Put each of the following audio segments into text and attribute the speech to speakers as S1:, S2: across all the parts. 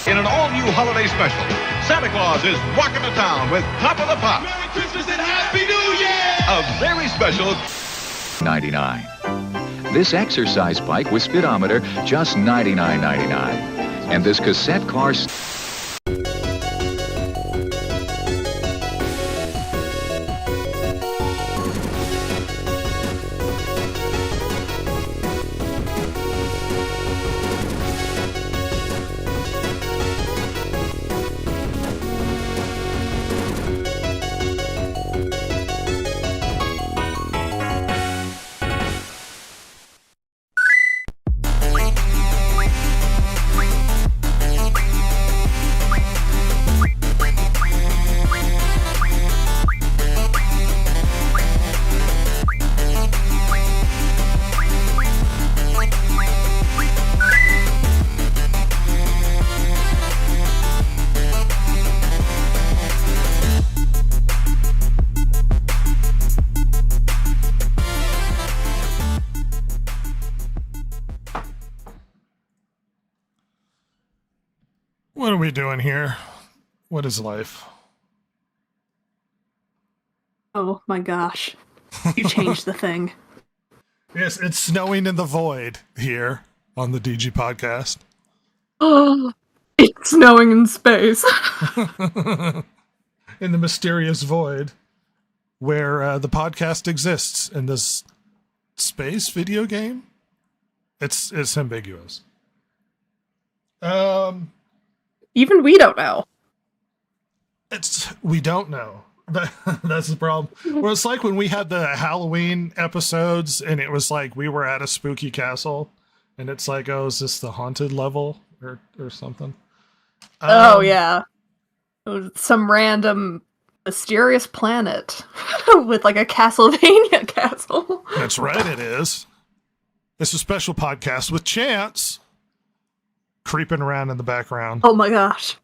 S1: In an all-new holiday special, Santa Claus is rocking the town with Top of the Pops.
S2: Merry Christmas and Happy New Year!
S1: A very special
S3: 99. This exercise bike with speedometer, just $99.99. And this cassette car...
S4: What are we doing here? What is life?
S5: Oh my gosh. You changed the thing.
S4: Yes, it's snowing in the void here on the DG podcast.
S5: Oh, it's snowing in space.
S4: In the mysterious void where the podcast exists in this space video game. It's ambiguous.
S5: Even we don't know.
S4: We don't know. That's the problem. Well, it's like when we had the Halloween episodes and it was like we were at a spooky castle and it's like, oh, is this the haunted level or something?
S5: Oh, yeah. It was some random mysterious planet with like a Castlevania castle.
S4: That's right, it is. It's a special podcast with Chance creeping around in the background.
S5: Oh my gosh.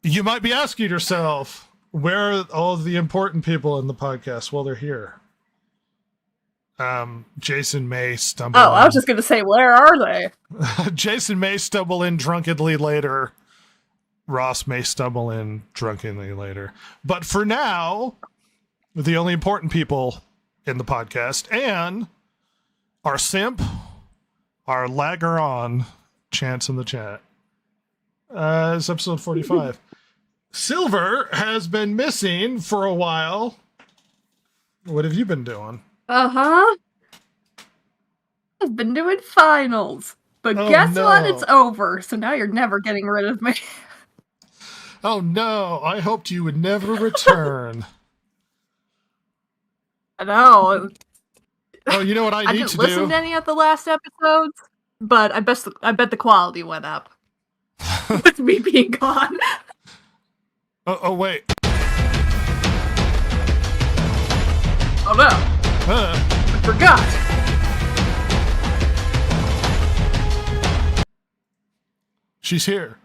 S4: You might be asking yourself, where are all of the important people in the podcast? Well, they're here. Jason may stumble
S5: I was just going to say, where are they?
S4: Jason may stumble in drunkenly later. Ross may stumble in drunkenly later. But for now, the only important people in the podcast and our simp, our lagger on, Chance in the chat. It's episode 45. Silver has been missing for a while. What have you been doing?
S5: Uh-huh. I've been doing finals. But guess what? It's over. So now you're never getting rid of me.
S4: Oh no, I hoped you would never return.
S5: I know.
S4: Oh, you know what I need to do?
S5: I didn't listen to any of the last episodes, but I bet the quality went up. With me being gone.
S4: Oh wait.
S5: Oh no. I forgot.
S4: She's here.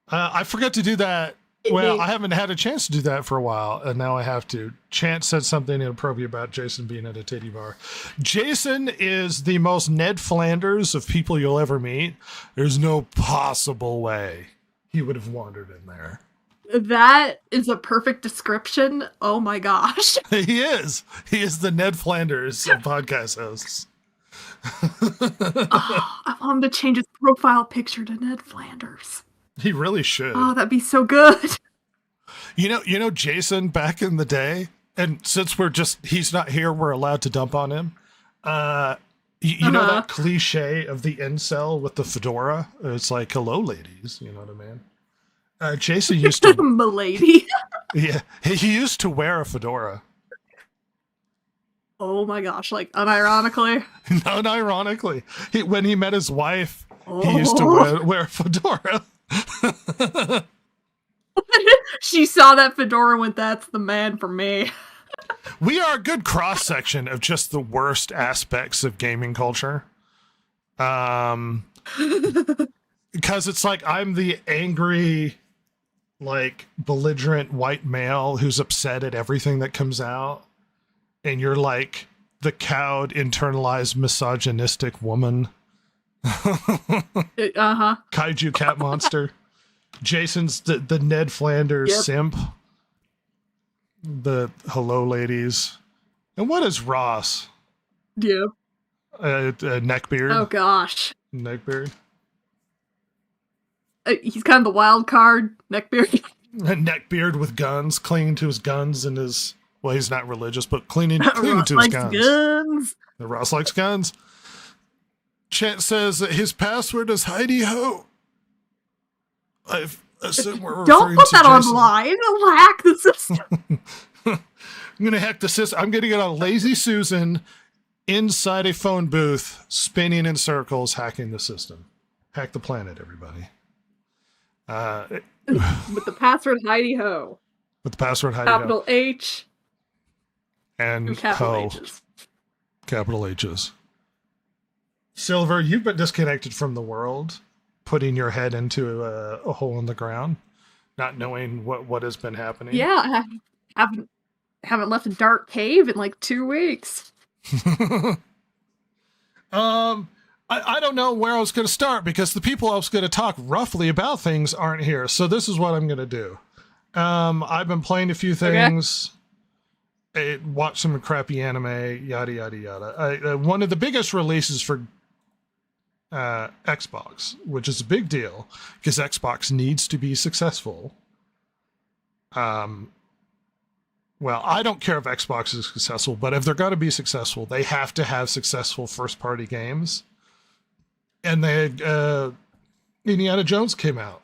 S4: I forgot to do that. Well, I haven't had a chance to do that for a while, and now I have to. Chance said something inappropriate about Jason being at a titty bar. Jason is the most Ned Flanders of people you'll ever meet. There's no possible way he would have wandered in there.
S5: That is a perfect description. Oh my gosh.
S4: He is. He is the Ned Flanders of podcast hosts.
S5: I want him to change his profile picture to Ned Flanders.
S4: He really should.
S5: Oh, that'd be so good.
S4: You know, Jason back in the day, and since he's not here, we're allowed to dump on him. You know that cliche of the incel with the fedora? It's like, hello, ladies. You know what I mean? Jason used to...
S5: Milady.
S4: Yeah, he used to wear a fedora.
S5: Oh my gosh, like unironically?
S4: Unironically. When he met his wife, he used to wear a fedora.
S5: She saw that fedora and went, that's the man for me.
S4: We are a good cross-section of just the worst aspects of gaming culture. Because it's like I'm the angry, like, belligerent white male who's upset at everything that comes out. And you're like the cowed, internalized, misogynistic woman.
S5: Uh-huh.
S4: Kaiju cat monster. Jason's the Ned Flanders simp. The hello ladies. And what is Ross?
S5: Yep.
S4: Neckbeard.
S5: Oh gosh.
S4: Neckbeard.
S5: He's kind of the wild card, Neckbeard.
S4: Neckbeard with guns, clinging to his guns and his. Well, he's not religious, but clinging to his guns. The Ross likes guns. Chat says that his password is Heidi Ho. I assume we're
S5: Don't put that online. I'll hack the system.
S4: I'm going to hack the system. I'm going to get on Lazy Susan inside a phone booth, spinning in circles, hacking the system. Hack the planet, everybody.
S5: With the password Heidi Ho.
S4: With the password Heidi Ho.
S5: Capital H.
S4: And
S5: capital
S4: Ho.
S5: H's.
S4: Capital H's. Silver, you've been disconnected from the world, putting your head into a hole in the ground, not knowing what has been happening.
S5: Yeah, I haven't left a dark cave in like 2 weeks.
S4: I don't know where I was going to start because the people I was going to talk roughly about things aren't here. So this is what I'm going to do. I've been playing a few things. Watch some crappy anime, yada, yada, yada. One of the biggest releases for Xbox, which is a big deal because Xbox needs to be successful. Well, I don't care if Xbox is successful, but if they're going to be successful, they have to have successful first-party games. And Indiana Jones came out,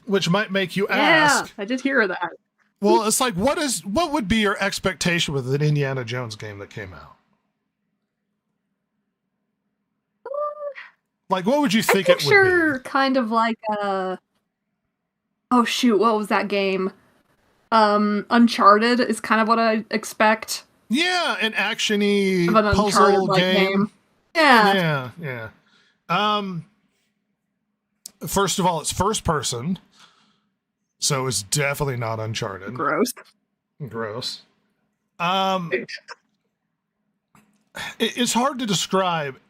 S4: which might make you ask.
S5: Yeah, I did hear that.
S4: Well, it's like, what would be your expectation with an Indiana Jones game that came out? Like, what would you think it would be?
S5: Kind of like oh shoot, what was that game? Uncharted is kind of what I expect.
S4: Yeah, an action-y
S5: puzzle game. Yeah.
S4: First of all, it's first person, so it's definitely not Uncharted.
S5: Gross.
S4: It's hard to describe.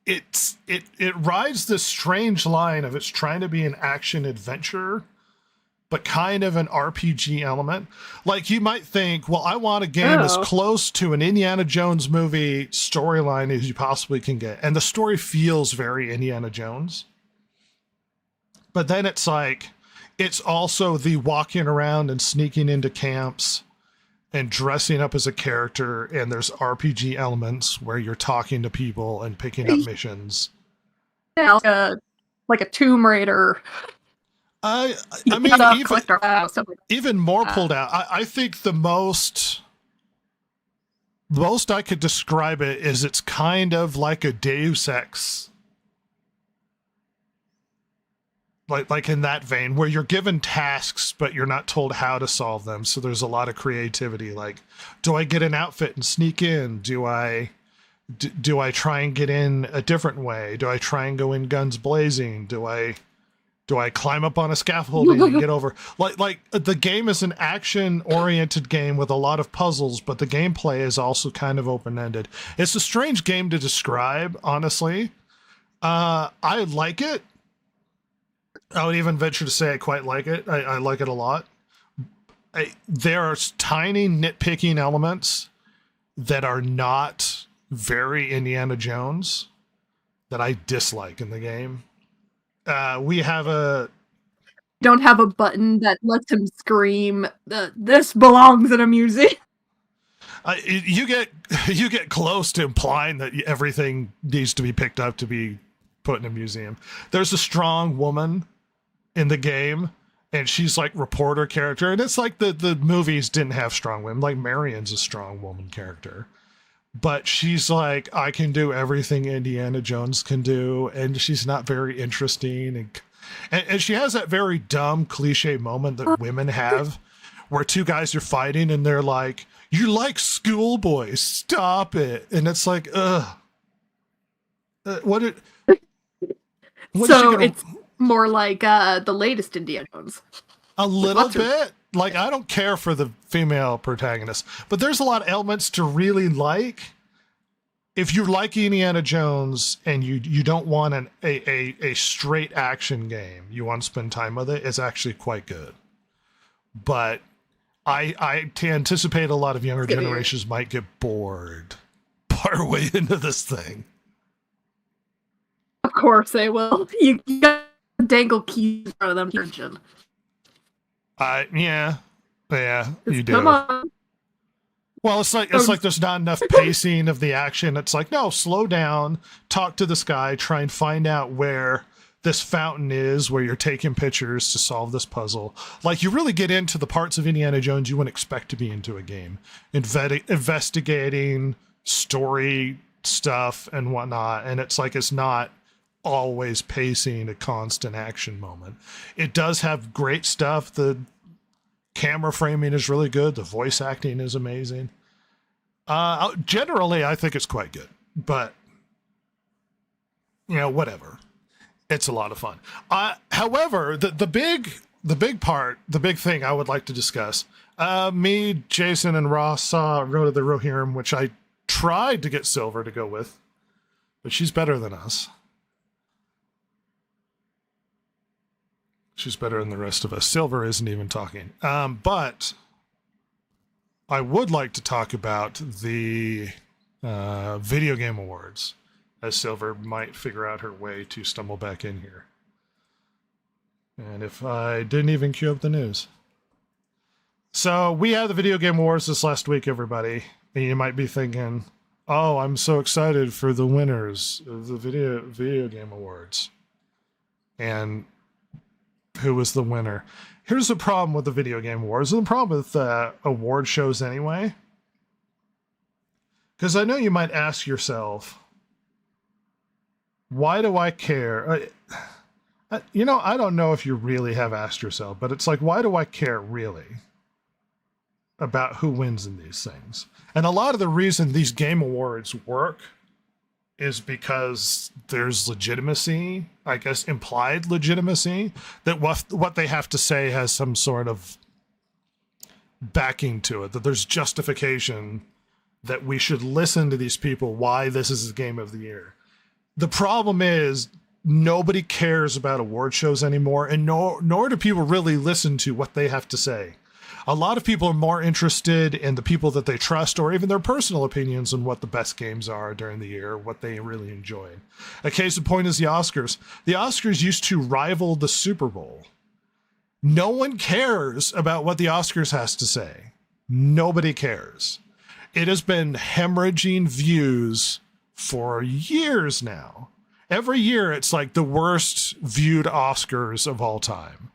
S4: It rides this strange line of it's trying to be an action adventure, but kind of an RPG element. Like, you might think, well, I want a game as close to an Indiana Jones movie storyline as you possibly can get. And the story feels very Indiana Jones. But then it's like, it's also the walking around and sneaking into camps and dressing up as a character. And there's RPG elements where you're talking to people and picking up missions.
S5: Yeah, like a Tomb Raider.
S4: I mean, even more pulled out. I think the most I could describe it is it's kind of like a Deus Ex. Like in that vein, where you're given tasks, but you're not told how to solve them. So there's a lot of creativity. Like, do I get an outfit and sneak in? Do I try and get in a different way? Do I try and go in guns blazing? Do I climb up on a scaffolding and get over? Like the game is an action-oriented game with a lot of puzzles, but the gameplay is also kind of open-ended. It's a strange game to describe, honestly. I like it. I would even venture to say I quite like it. I like it a lot. There are tiny nitpicking elements that are not very Indiana Jones that I dislike in the game. We don't
S5: have a button that lets him scream, "This belongs in a museum."
S4: You get close to implying that everything needs to be picked up to be put in a museum. There's a strong woman in the game, and she's like reporter character, and it's like the movies didn't have strong women. Like Marion's a strong woman character. But she's like, I can do everything Indiana Jones can do, and she's not very interesting. And she has that very dumb cliche moment that women have where two guys are fighting and they're like, "You like schoolboys, stop it." And it's like,
S5: it's more like the latest Indiana Jones.
S4: A little bit. Like, I don't care for the female protagonist, but there's a lot of elements to really like. if you like Indiana Jones and you don't want a straight action game, you want to spend time with it, it's actually quite good. But I anticipate a lot of younger generations might get bored partway into this thing.
S5: Of course they will. You got to dangle keys in front of them to engine.
S4: Yeah, you do.
S5: Come on.
S4: Well, it's like there's not enough pacing of the action. It's like, no, slow down, talk to this guy, try and find out where this fountain is, where you're taking pictures to solve this puzzle. Like, you really get into the parts of Indiana Jones you wouldn't expect to be into a game. Investigating, story stuff, and whatnot. And it's like, it's not always pacing a constant action moment. It does have great stuff. The camera framing is really good. The voice acting is amazing. Generally, I think it's quite good, but whatever. It's a lot of fun. However, the big thing I would like to discuss. Me, Jason, and Ross saw Road of the Rohirrim, which I tried to get Silver to go with, but she's better than us. She's better than the rest of us. Silver isn't even talking. But I would like to talk about the Video Game Awards, as Silver might figure out her way to stumble back in here. And if I didn't even cue up the news. So we had the Video Game Awards this last week, everybody. And you might be thinking, oh, I'm so excited for the winners of the Video Game Awards. And who was the winner? Here's the problem with the Video Game Awards, and the problem with award shows anyway. Because I know you might ask yourself, why do I care? I don't know if you really have asked yourself, but it's like, why do I care really about who wins in these things? And a lot of the reason these game awards work is because there's legitimacy, I guess implied legitimacy, that what they have to say has some sort of backing to it, that there's justification that we should listen to these people why this is the game of the year. The problem is nobody cares about award shows anymore, and nor do people really listen to what they have to say. A lot of people are more interested in the people that they trust, or even their personal opinions on what the best games are during the year, what they really enjoyed. A case in point is the Oscars. The Oscars used to rival the Super Bowl. No one cares about what the Oscars has to say. Nobody cares. It has been hemorrhaging views for years now. Every year, it's like the worst viewed Oscars of all time.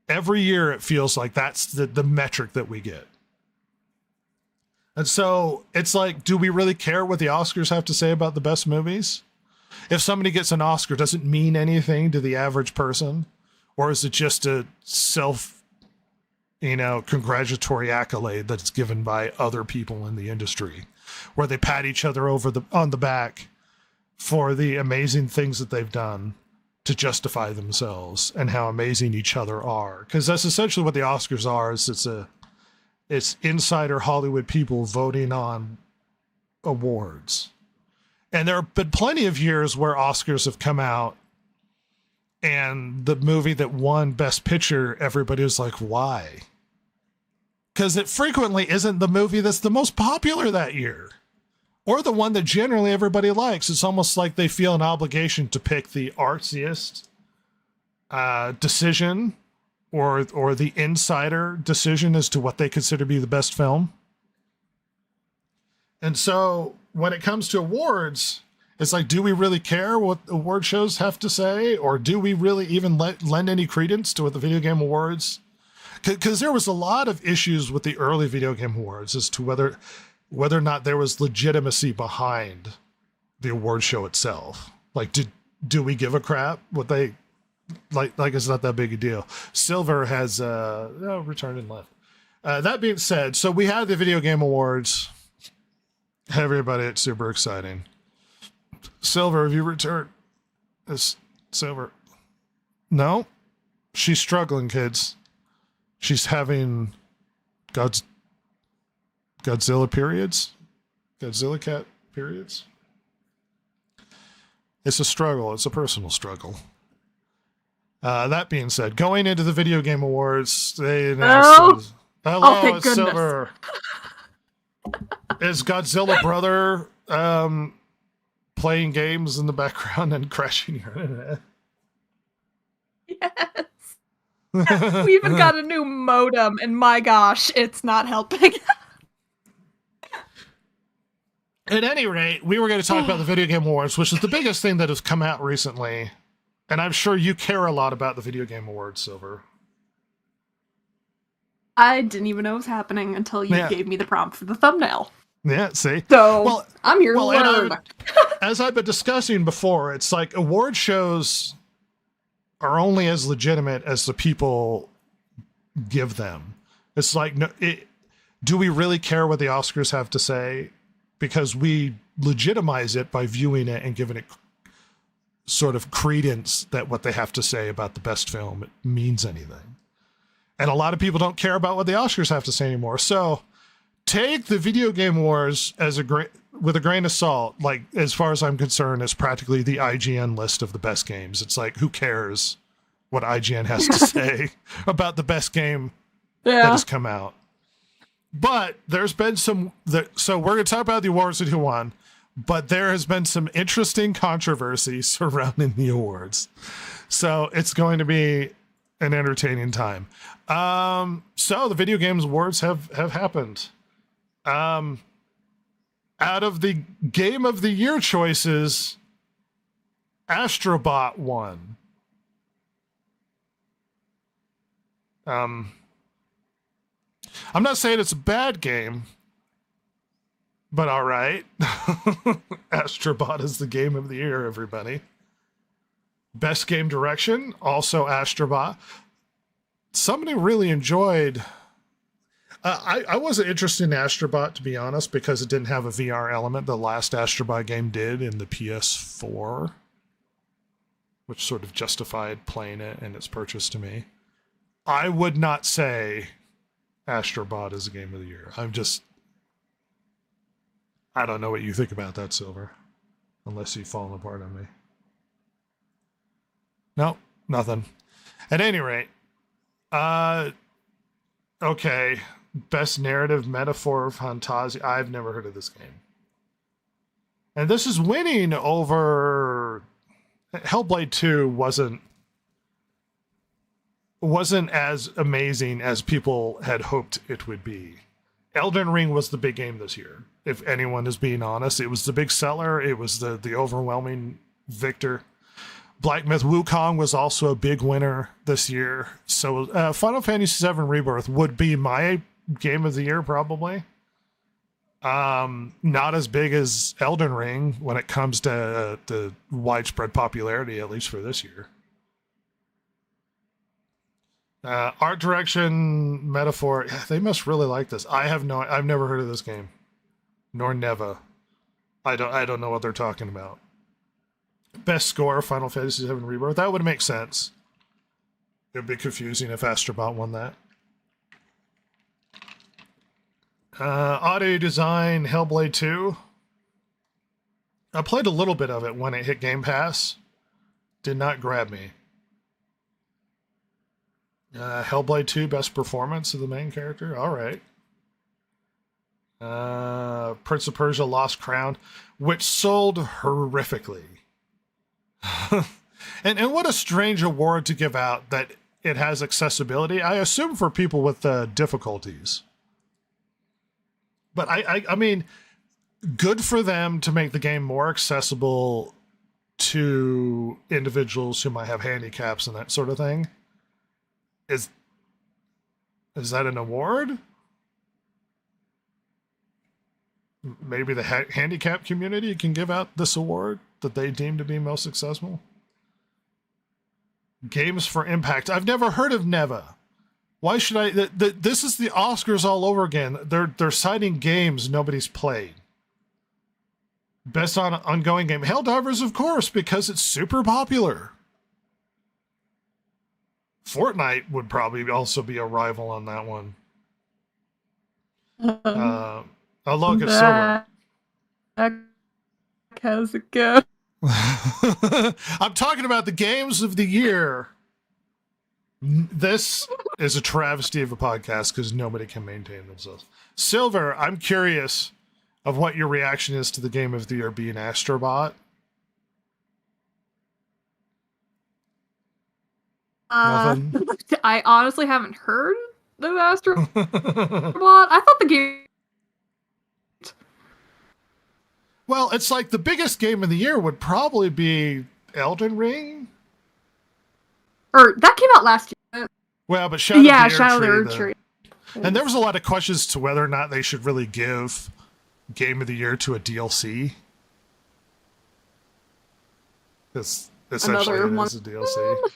S4: Every year, it feels like that's the metric that we get. And so it's like, do we really care what the Oscars have to say about the best movies? If somebody gets an Oscar, does it mean anything to the average person? Or is it just a congratulatory accolade that's given by other people in the industry, where they pat each other on the back for the amazing things that they've done to justify themselves and how amazing each other are? Because that's essentially what the Oscars are. It's insider Hollywood people voting on awards. And there have been plenty of years where Oscars have come out and the movie that won Best Picture, everybody was like, why? Because it frequently isn't the movie that's the most popular that year, or the one that generally everybody likes. It's almost like they feel an obligation to pick the artsiest decision or the insider decision as to what they consider to be the best film. And so when it comes to awards, it's like, do we really care what award shows have to say? Or do we really even lend any credence to what the Video Game Awards? Because there was a lot of issues with the early Video Game Awards as to whether or not there was legitimacy behind the award show itself. Like, do we give a crap what they like? It's not that big a deal. Silver has returned and left. That being said, so we had the Video Game Awards. Everybody, it's super exciting. Silver, have you returned? Silver. No, she's struggling, kids. She's having Godzilla periods. Godzilla cat periods. It's a struggle. It's a personal struggle. That being said, going into the Video Game Awards, they announced... Hello,
S5: thank goodness.
S4: Silver. Is Godzilla Brother playing games in the background and crashing your internet?
S5: Yes. We even got a new modem, and my gosh, it's not helping.
S4: At any rate, we were going to talk about the Video Game Awards, which is the biggest thing that has come out recently. And I'm sure you care a lot about the Video Game Awards, Silver.
S5: I didn't even know it was happening until you gave me the prompt for the thumbnail.
S4: Yeah, see?
S5: So, I'm here to learn.
S4: As I've been discussing before, it's like award shows are only as legitimate as the people give them. It's like, do we really care what the Oscars have to say? Because we legitimize it by viewing it and giving it sort of credence that what they have to say about the best film means anything. And a lot of people don't care about what the Oscars have to say anymore. So take the Video Game Awards with a grain of salt. Like, as far as I'm concerned, it's practically the IGN list of the best games. It's like, who cares what IGN has to say about the best game that has come out? But there's been so we're going to talk about the awards and who won, but there has been some interesting controversy surrounding the awards. So it's going to be an entertaining time. So the Video Games Awards have happened. Out of the Game of the Year choices, Astrobot won. I'm not saying it's a bad game, but all right. Astrobot is the Game of the Year, everybody. Best Game Direction, also Astrobot. Somebody really enjoyed... I wasn't interested in Astrobot, to be honest, because it didn't have a VR element. The last Astrobot game did in the PS4, which sort of justified playing it and its purchase to me. I would not say Astrobot is a Game of the Year. I don't know what you think about that, Silver. Unless you've fallen apart on me. No, nothing. At any rate, okay. Best Narrative Metaphor of Fantasia. I've never heard of this game. And this is winning over... Hellblade 2 wasn't as amazing as people had hoped it would be. Elden Ring was the big game this year. If anyone is being honest, it was the big seller. It was the overwhelming victor. Black Myth Wukong was also a big winner this year. So Final Fantasy VII Rebirth would be my Game of the Year, probably. Not as big as Elden Ring when it comes to the widespread popularity, at least for this year. Art direction, metaphor. They must really like this. I've never heard of this game, nor never. I don't know what they're talking about. Best score, Final Fantasy VII Rebirth. That would make sense. It would be confusing if Astrobot won that. Audio design, Hellblade 2. I played a little bit of it when it hit Game Pass. Did not grab me. Hellblade 2, best performance of the main character. All right. Prince of Persia Lost Crown, which sold horrifically. and what a strange award to give out that it has accessibility. I assume for people with difficulties. But I mean, good for them to make the game more accessible to individuals who might have handicaps and that sort of thing. Is that an award? Maybe the handicap community can give out this award that they deem to be most successful. Games for Impact. I've never heard of Neva. Why should I? This is the Oscars all over again. They're citing games nobody's played. Best ongoing game. Helldivers, of course, because it's super popular. Fortnite would probably also be a rival on that one. Oh, look, it's Silver.
S5: How's it go?
S4: I'm talking about the games of the year. This is a travesty of a podcast because nobody can maintain themselves. Silver, I'm curious of what your reaction is to the game of the year being Astrobot. Nothing?
S5: I honestly haven't heard of Astrobot. I thought the game...
S4: Well, it's like the biggest game of the year would probably be Elden Ring.
S5: Or, that came out last year.
S4: Well, but Shadow
S5: Shadow
S4: of
S5: the Tree.
S4: And there was a lot of questions to whether or not they should really give Game of the Year to a DLC. Because essentially it is a DLC.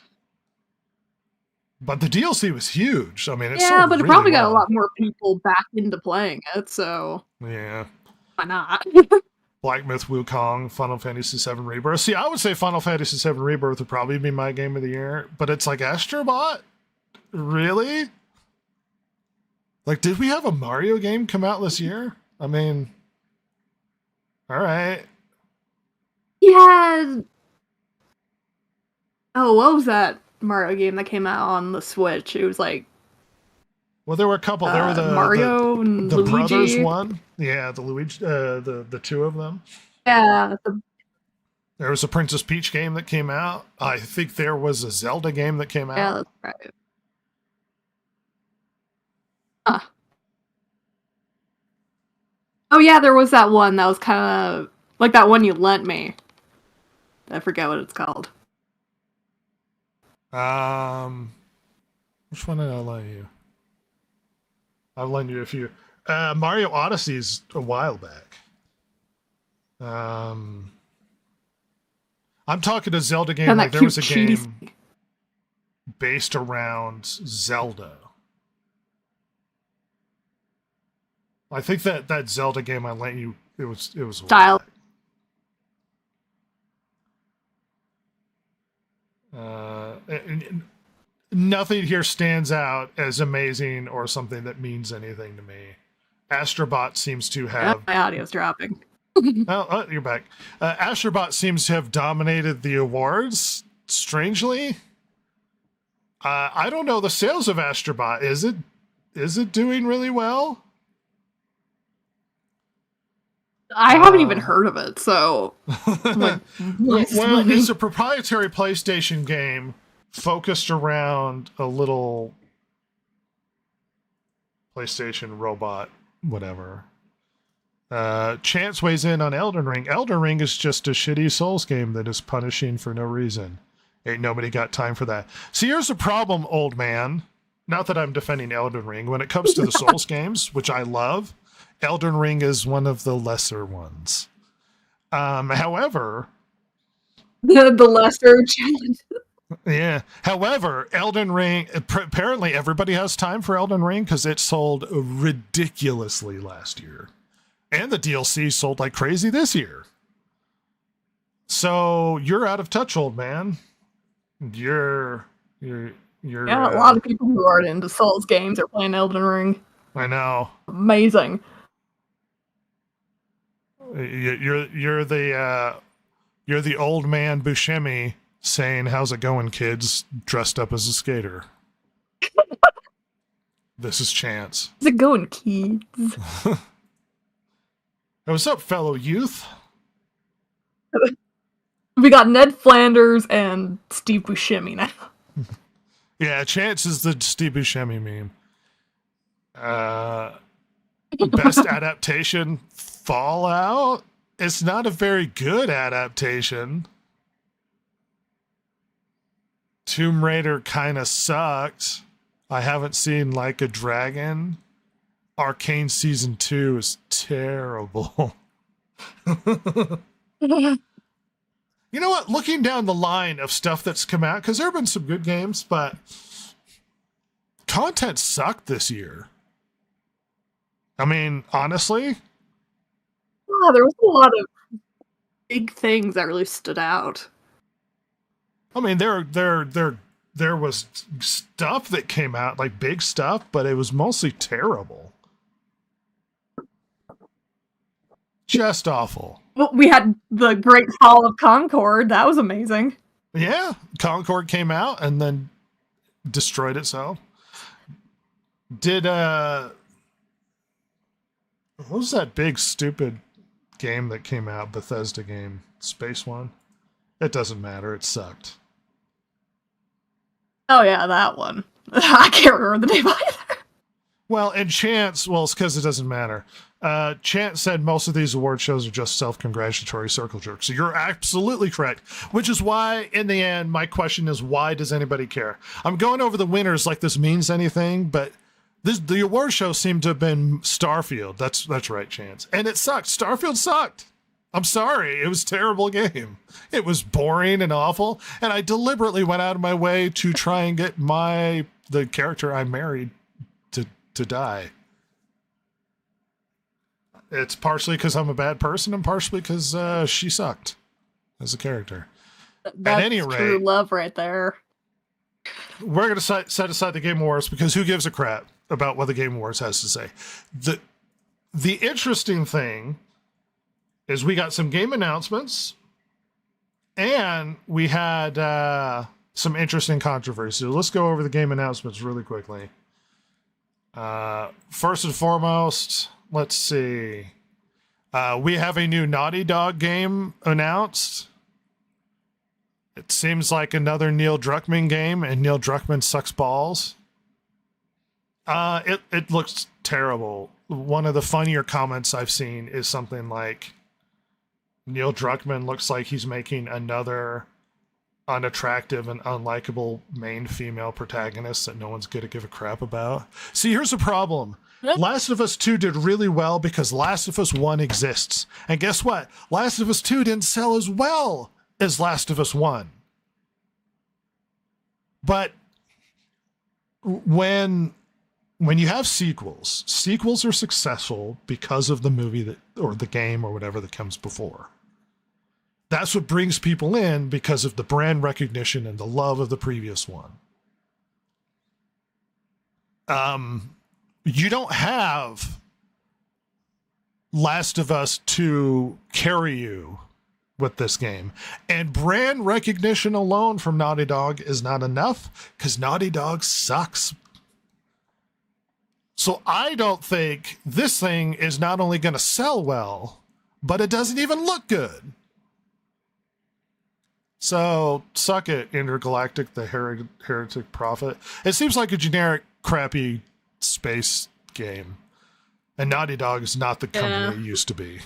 S4: But the DLC was huge. I mean, it sold
S5: but it
S4: really
S5: probably got
S4: well.
S5: a lot more people back into playing it, so...
S4: Yeah.
S5: Why not?
S4: Black Myth Wukong, Final Fantasy VII Rebirth. See, I would say Final Fantasy VII Rebirth would probably be my game of the year, but it's like Astrobot? Really? Like, did we have a Mario game come out this year? I mean, all right.
S5: Yeah. Oh, what was that Mario game that came out on the Switch? It was like...
S4: Well, there were a couple. There were the
S5: Mario and
S4: the
S5: Luigi.
S4: brothers one. Yeah, the Luigi, the two of them.
S5: Yeah.
S4: There was a Princess Peach game that came out. I think there was a Zelda game that came out.
S5: Yeah, that's right. Huh. Oh yeah, there was that one that was kind of like that one you lent me. I forget what it's called.
S4: Which one did I lend you? I've lent you a few. Mario Odyssey's a while back. I'm talking a Zelda game. Like there was a game based around Zelda. I think that Zelda game I lent you, it was
S5: Style.
S4: Nothing here stands out as amazing or something that means anything to me. Astrobot seems to have...
S5: My audio's dropping.
S4: Oh, you're back. Astrobot seems to have dominated the awards, strangely. I don't know the sales of Astrobot. Is it doing really well?
S5: I haven't even heard of it, so...
S4: Well, it's a proprietary PlayStation game focused around a little PlayStation robot, whatever. Chance weighs in on Elden Ring. Elden Ring is just a shitty Souls game that is punishing for no reason. Ain't nobody got time for that. See, here's the problem, old man. Not that I'm defending Elden Ring. When it comes to the Souls games, which I love, Elden Ring is one of the lesser ones. However...
S5: the lesser challenge.
S4: Yeah. However, Elden Ring, apparently everybody has time for Elden Ring because it sold ridiculously last year. And the DLC sold like crazy this year. So you're out of touch, old man. You're
S5: yeah, a lot of people who aren't into Souls games are playing Elden Ring.
S4: I know.
S5: Amazing.
S4: You're the old man Buscemi saying, "How's it going, kids?" dressed up as a skater. This is Chance.
S5: How's it going, kids?
S4: Hey, what's up, fellow youth?
S5: We got Ned Flanders and Steve Buscemi now.
S4: Yeah, Chance is the Steve Buscemi meme. Best adaptation, Fallout. It's not a very good adaptation. Tomb Raider kind of sucked. I haven't seen Like a Dragon. Arcane Season 2 is terrible. You know what? Looking down the line of stuff that's come out, because there have been some good games, but content sucked this year. I mean, honestly.
S5: Yeah, there was a lot of big things that really stood out.
S4: I mean, there was stuff that came out, like big stuff, but it was mostly terrible. Just awful.
S5: Well, we had the Great Fall of Concord. That was amazing.
S4: Yeah, Concord came out and then destroyed itself. Did what was that big stupid game that came out, Bethesda game, Space one? It doesn't matter, it sucked.
S5: Oh yeah, that one. I can't remember the name either.
S4: Well, and Chance, well, it's because it doesn't matter. Chance said most of these award shows are just self-congratulatory circle jerks. So you're absolutely correct, which is why, in the end, my question is, why does anybody care? I'm going over the winners like this means anything, but the award show seemed to have been Starfield. That's right, Chance. And it sucked. Starfield sucked. I'm sorry. It was a terrible game. It was boring and awful, and I deliberately went out of my way to try and get the character I married to die. It's partially because I'm a bad person and partially because she sucked as a character.
S5: That's
S4: at any rate,
S5: true love right there.
S4: We're going to set aside the Game Awards because who gives a crap about what the Game Awards has to say. The interesting thing is we got some game announcements and we had some interesting controversy. So let's go over the game announcements really quickly. First and foremost, let's see. We have a new Naughty Dog game announced. It seems like another Neil Druckmann game, and Neil Druckmann sucks balls. It looks terrible. One of the funnier comments I've seen is something like, Neil Druckmann looks like he's making another unattractive and unlikable main female protagonist that no one's going to give a crap about. See, here's the problem. Last of Us 2 did really well because Last of Us 1 exists. And guess what? Last of Us 2 didn't sell as well as Last of Us 1. But when you have sequels are successful because of the movie or the game or whatever that comes before. That's what brings people in because of the brand recognition and the love of the previous one. You don't have Last of Us to carry you with this game. And brand recognition alone from Naughty Dog is not enough because Naughty Dog sucks. So I don't think this thing is not only going to sell well, but it doesn't even look good. So suck it, Intergalactic, the Heretic Prophet. It seems like a generic, crappy space game. And Naughty Dog is not the company it used to be.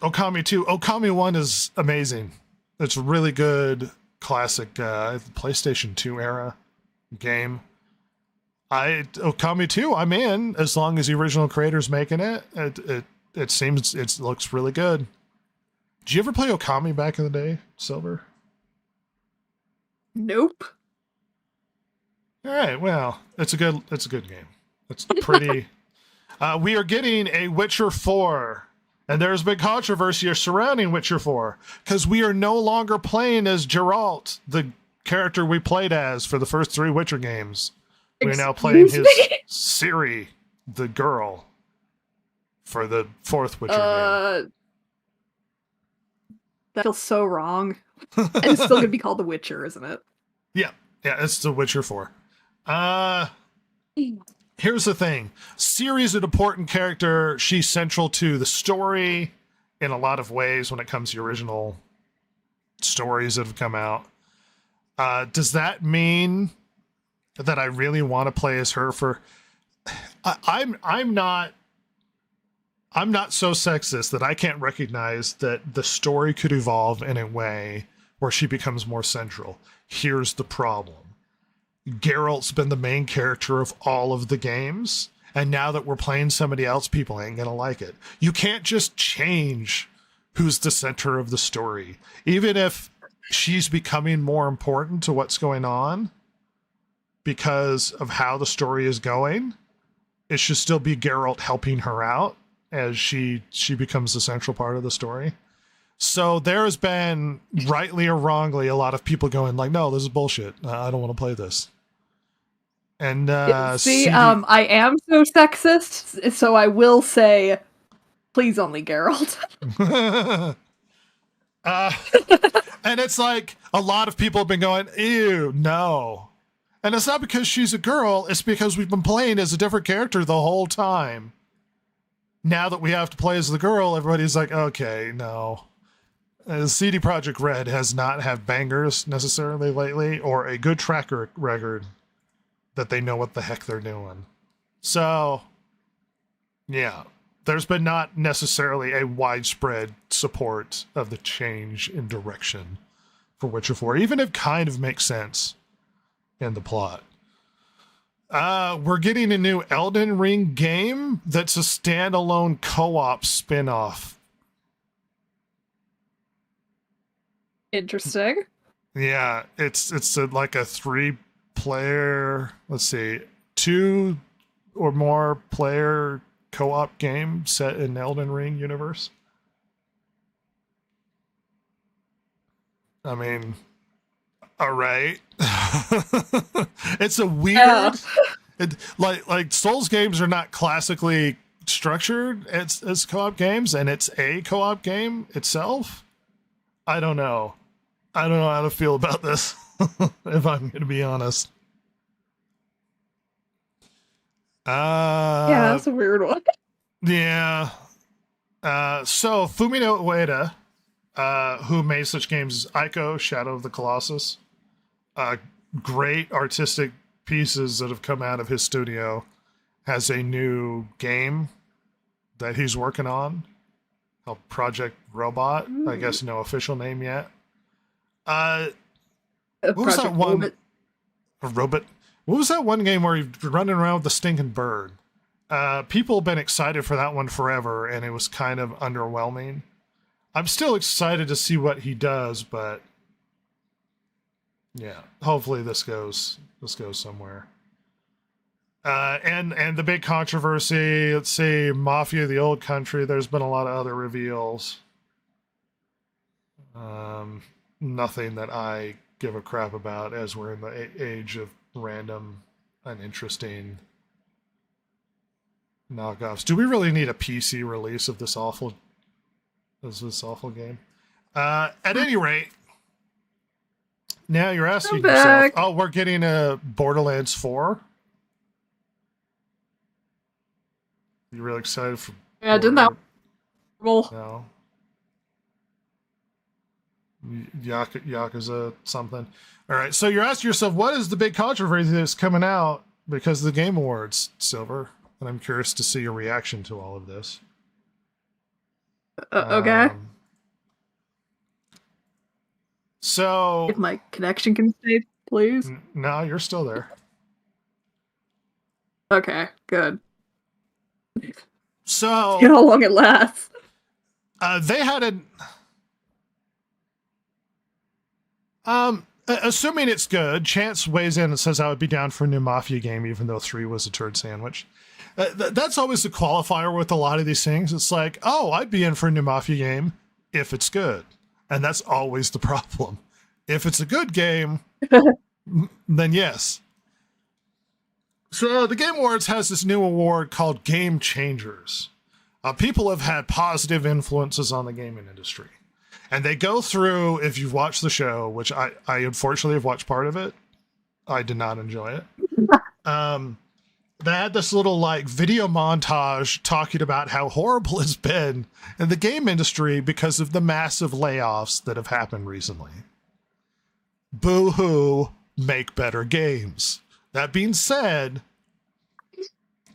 S4: Okami 2. Okami 1 is amazing. It's a really good, classic PlayStation 2 era game. Okami 2, I'm in, as long as the original creator's making it. It seems it looks really good. Did you ever play Okami back in the day, Silver?
S5: Nope.
S4: All right, well, it's a good game. It's pretty. We are getting a Witcher 4, and there's been controversy surrounding Witcher 4 because we are no longer playing as Geralt, the character we played as for the first 3 Witcher games. We're now playing his Ciri, the girl, for the 4th Witcher game.
S5: That feels so wrong. And it's still gonna be called The Witcher, isn't it?
S4: Yeah, it's The Witcher 4. Here's the thing. Ciri's an important character. She's central to the story in a lot of ways when it comes to original stories that have come out. Does that mean that I really want to play as her for... I'm not so sexist that I can't recognize that the story could evolve in a way where she becomes more central. Here's the problem. Geralt's been the main character of all of the games, and now that we're playing somebody else, people ain't gonna like it. You can't just change who's the center of the story. Even if she's becoming more important to what's going on because of how the story is going, it should still be Geralt helping her out as she becomes the central part of the story. So there's been, rightly or wrongly, a lot of people going like, no, this is bullshit. I don't want to play this. And
S5: I am so sexist, so I will say Please only Geralt.
S4: And it's like a lot of people have been going, ew, no. And it's not because she's a girl, it's because we've been playing as a different character the whole time. Now that we have to play as the girl, everybody's like, okay, no. CD Projekt Red has not had bangers necessarily lately, or a good track record that they know what the heck they're doing. So, yeah. There's been not necessarily a widespread support of the change in direction for Witcher 4, even if it kind of makes sense in the plot. We're getting a new Elden Ring game that's a standalone co-op spin-off.
S5: Interesting.
S4: Yeah, it's like a 3-player, let's see, 2 or more player co-op game set in Elden Ring universe. I mean, all right. It's a weird, like Souls games are not classically structured as co-op games, and it's a co-op game itself. I don't know how to feel about this, if I'm going to be honest.
S5: Yeah, that's a weird one.
S4: Yeah. So Fumino Ueda, who made such games as Ico, Shadow of the Colossus, great artistic pieces that have come out of his studio, has a new game that he's working on called Project Robot. I guess no official name yet. What was that one? A robot. What was that one game where you're running around with the stinking bird? People have been excited for that one forever, and it was kind of underwhelming. I'm still excited to see what he does, but yeah, hopefully this goes somewhere. And the big controversy, let's see, Mafia: The Old Country. There's been a lot of other reveals. Nothing that I give a crap about, as we're in the age of random, uninteresting knockoffs. Do we really need a PC release of this awful game? At any rate, now you're asking yourself, oh, we're getting a Borderlands 4? You really excited for?
S5: Yeah, didn't that? Well,
S4: no. Yakuza something. All right, so you're asking yourself, what is the big controversy that's coming out because of the Game Awards, Silver? And I'm curious to see your reaction to all of this.
S5: Okay.
S4: So...
S5: If my connection can stay, please.
S4: No, you're still there.
S5: Okay, good.
S4: So...
S5: See how long it lasts.
S4: They had a... assuming it's good, Chance weighs in and says I would be down for a new Mafia game, even though 3 was a turd sandwich. That's always the qualifier with a lot of these things. It's like, oh, I'd be in for a new Mafia game if it's good. And that's always the problem. If it's a good game, then yes. So the Game Awards has this new award called Game Changers. People have had positive influences on the gaming industry. And they go through, if you've watched the show, which I unfortunately have watched part of it. I did not enjoy it. They had this little like video montage talking about how horrible it's been in the game industry because of the massive layoffs that have happened recently. Boo-hoo, make better games. That being said,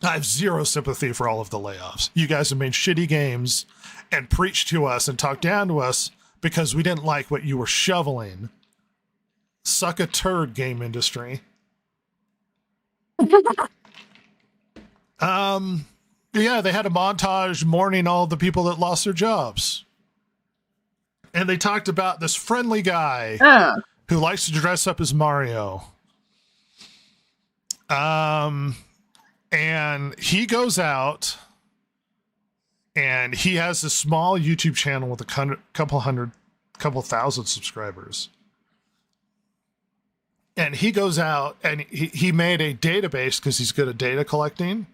S4: I have zero sympathy for all of the layoffs. You guys have made shitty games and preached to us and talked down to us because we didn't like what you were shoveling. Suck a turd, game industry. Yeah, they had a montage mourning all the people that lost their jobs. And they talked about this friendly guy who likes to dress up as Mario. And he goes out and he has a small YouTube channel with a couple thousand subscribers. And he goes out and he made a database, because he's good at data collecting,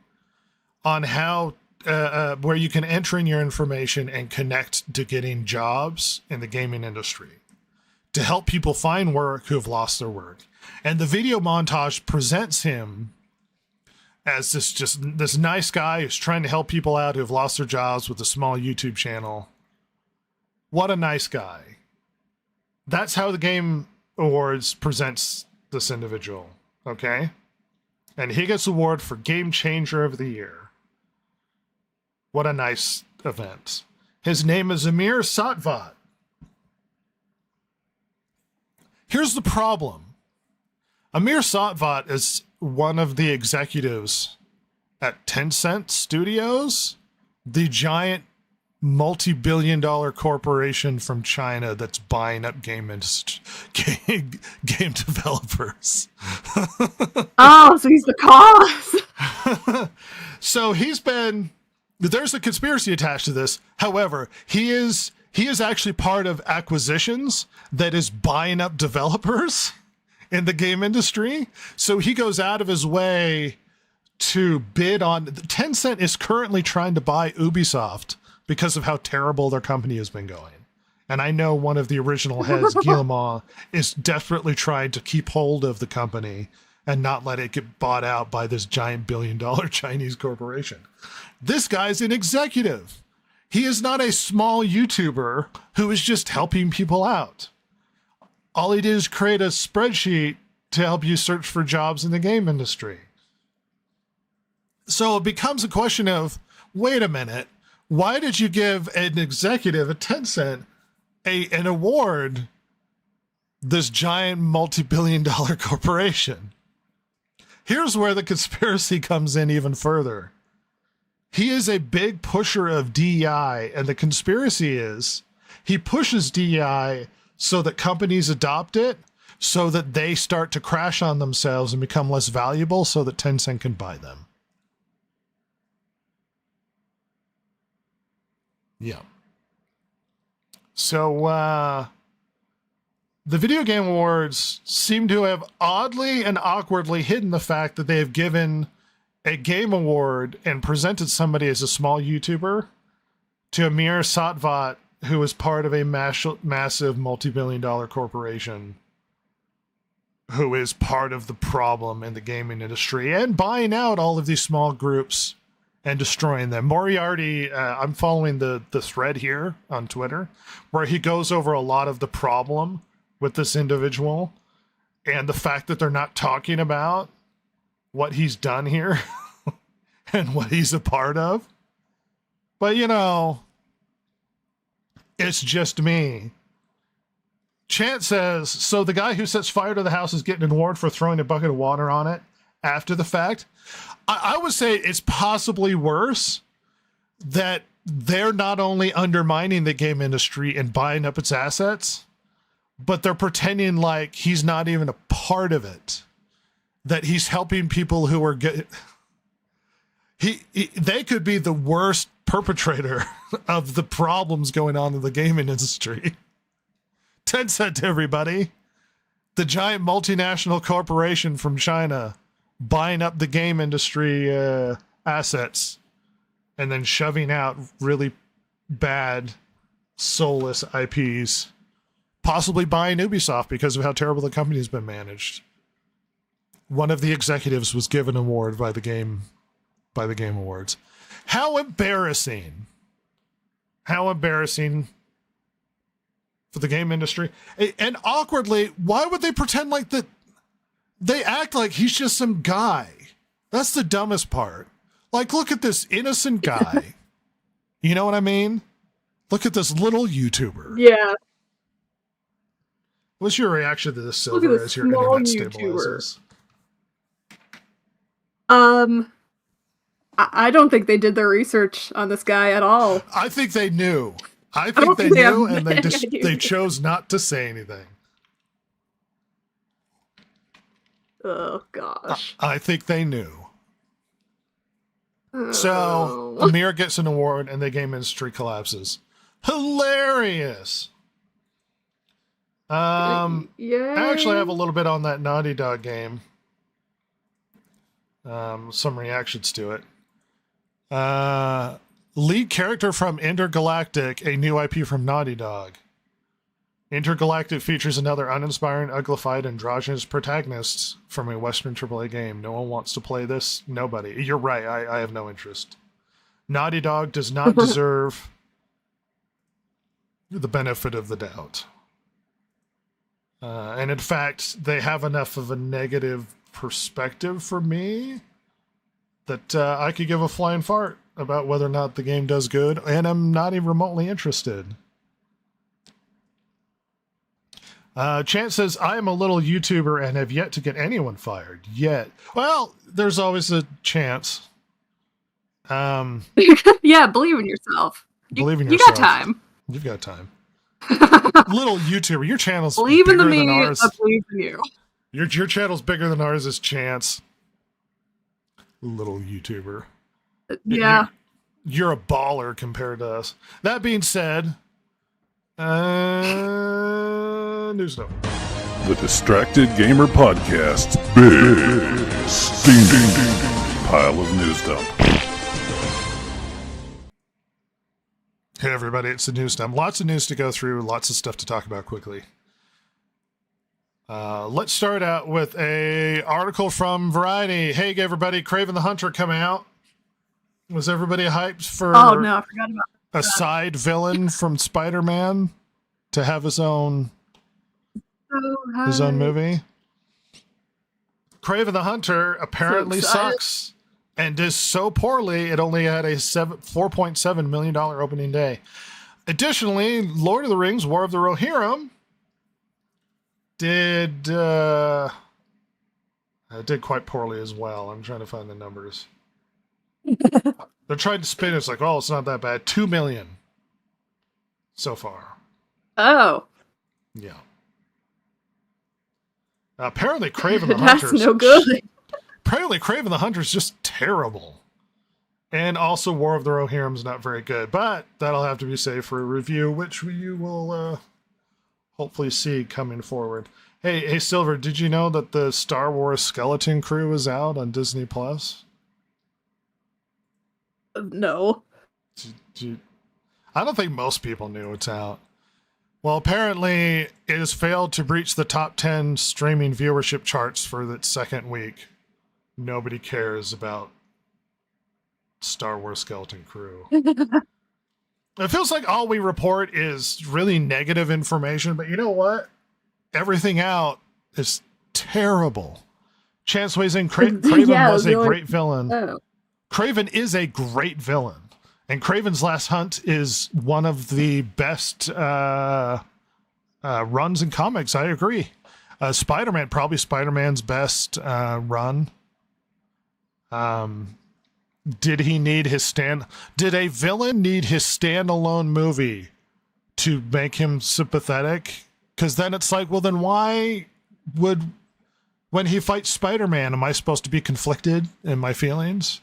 S4: on how where you can enter in your information and connect to getting jobs in the gaming industry to help people find work who have lost their work. And the video montage presents him as this nice guy who's trying to help people out who have lost their jobs with a small YouTube channel. What a nice guy. That's how the Game Awards presents this individual, okay? And he gets award for Game Changer of the Year. What a nice event. His name is Amir Satvat. Here's the problem. Amir Satvat is one of the executives at Tencent Studios, the giant multi-billion-dollar corporation from China that's buying up game developers.
S5: Oh, so he's the cause.
S4: So there's a conspiracy attached to this. However, he is actually part of acquisitions that is buying up developers in the game industry. So he goes out of his way to bid on. Tencent is currently trying to buy Ubisoft because of how terrible their company has been going. And I know one of the original heads, Guillemot, is desperately trying to keep hold of the company and not let it get bought out by this giant billion-dollar Chinese corporation. This guy's an executive. He is not a small YouTuber who is just helping people out. All he did is create a spreadsheet to help you search for jobs in the game industry. So it becomes a question of, wait a minute, why did you give an executive at Tencent an award, this giant multi-billion-dollar corporation? Here's where the conspiracy comes in even further. He is a big pusher of DEI, and the conspiracy is he pushes DEI so that companies adopt it, so that they start to crash on themselves and become less valuable so that Tencent can buy them. Yeah. So, the Video Game Awards seem to have oddly and awkwardly hidden the fact that they have given a game award and presented somebody as a small YouTuber to Amir Satvat, who is part of a massive multi-billion-dollar corporation who is part of the problem in the gaming industry and buying out all of these small groups and destroying them. Moriarty, I'm following the thread here on Twitter where he goes over a lot of the problem with this individual and the fact that they're not talking about what he's done here and what he's a part of. But, you know, it's just me. Chant says, so the guy who sets fire to the house is getting an award for throwing a bucket of water on it after the fact. I would say it's possibly worse that they're not only undermining the game industry and buying up its assets, but they're pretending like he's not even a part of it, that he's helping people who are good. They could be the worst perpetrator of the problems going on in the gaming industry. Tencent, everybody, the giant multinational corporation from China, buying up the game industry assets and then shoving out really bad, soulless IPs, possibly buying Ubisoft because of how terrible the company's been managed. One of the executives was given an award by the Game Awards. How embarrassing. How embarrassing for the game industry. And awkwardly, why would they pretend like that? They act like he's just some guy. That's the dumbest part. Like, look at this innocent guy. You know what I mean? Look at this little YouTuber.
S5: Yeah.
S4: What's your reaction to this,
S5: Look
S4: Silver,
S5: at
S4: as
S5: this
S4: your internet
S5: small
S4: stabilizes?
S5: I don't think they did their research on this guy at all.
S4: I think they knew. I think they knew, and they chose not to say anything.
S5: Oh, gosh.
S4: I think they knew. So, Amir gets an award, and the game industry collapses. Hilarious! I actually have a little bit on that Naughty Dog game. Some reactions to it. Lead character from Intergalactic, a new IP from Naughty Dog. Intergalactic features another uninspiring, uglified, androgynous protagonist from a Western AAA game. No one wants to play this. Nobody. You're right. I have no interest. Naughty Dog does not deserve the benefit of the doubt. And in fact, they have enough of a negative perspective for me that I could give a flying fart about whether or not the game does good, and I'm not even remotely interested. Chance says, I am a little YouTuber and have yet to get anyone fired. Yet. Well, there's always a chance.
S5: Yeah, believe in yourself.
S4: Believe in
S5: yourself. You got time.
S4: You've got time. Little YouTuber. Your channel's
S5: believe
S4: bigger
S5: in the
S4: than
S5: me,
S4: ours.
S5: I believe in you.
S4: Your channel's bigger than ours is Chance. Little YouTuber.
S5: Yeah.
S4: You're a baller compared to us. That being said, news note.
S6: The Distracted Gamer Podcast's big steaming pile of news dump.
S4: Hey everybody, it's the news dump. Lots of news to go through, lots of stuff to talk about quickly. Let's start out with a article from Variety. Hey everybody, Kraven the Hunter coming out. Was everybody hyped for
S5: I forgot about that.
S4: A side villain from Spider-Man to have his own movie? Kraven the Hunter apparently sucks and does so poorly it only had a $4.7 million opening day. Additionally, Lord of the Rings, War of the Rohirrim did quite poorly as well. I'm trying to find the numbers. They're trying to spin it's like, oh, it's not that bad. 2 million so far.
S5: Oh.
S4: Yeah. Apparently Kraven the Hunter.
S5: That's no good.
S4: Apparently Kraven the Hunter is just terrible. And also War of the Rohirrim is not very good. But that'll have to be saved for a review, which you will hopefully see coming forward. Hey, Silver, did you know that the Star Wars Skeleton Crew is out on Disney Plus?
S5: No.
S4: I don't think most people knew it's out. Well, apparently it has failed to breach the top 10 streaming viewership charts for its second week. Nobody cares about Star Wars Skeleton Crew. It feels like all we report is really negative information, but you know what? Everything out is terrible. Chance weighs in. Kraven was a great villain.
S5: Oh.
S4: Kraven is a great villain, and Kraven's Last Hunt is one of the best runs in comics. I agree. Spider-Man, probably Spider-Man's best run. Did a villain need his standalone movie to make him sympathetic? Because then it's like, well, then why would, when he fights Spider-Man, am I supposed to be conflicted in my feelings?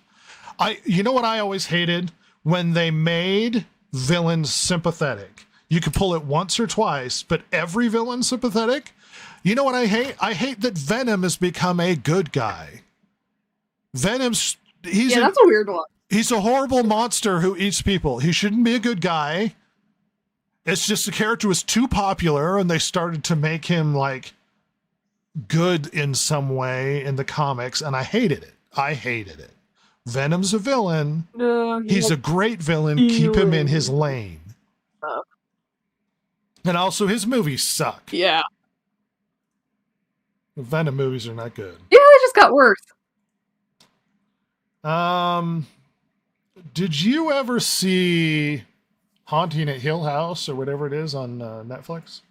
S4: You know what I always hated? When they made villains sympathetic. You could pull it once or twice, but every villain's sympathetic. You know what I hate? I hate that Venom has become a good guy. That's a weird one. He's a horrible monster who eats people. He shouldn't be a good guy. It's just the character was too popular and they started to make him like good in some way in the comics, and I hated it. Venom's a villain. He's a great villain. Keep him in his lane. And also his movies suck.
S5: Yeah.
S4: The Venom movies are not good.
S5: Yeah, they just got worse.
S4: Did you ever see Haunting at Hill House or whatever it is on Netflix?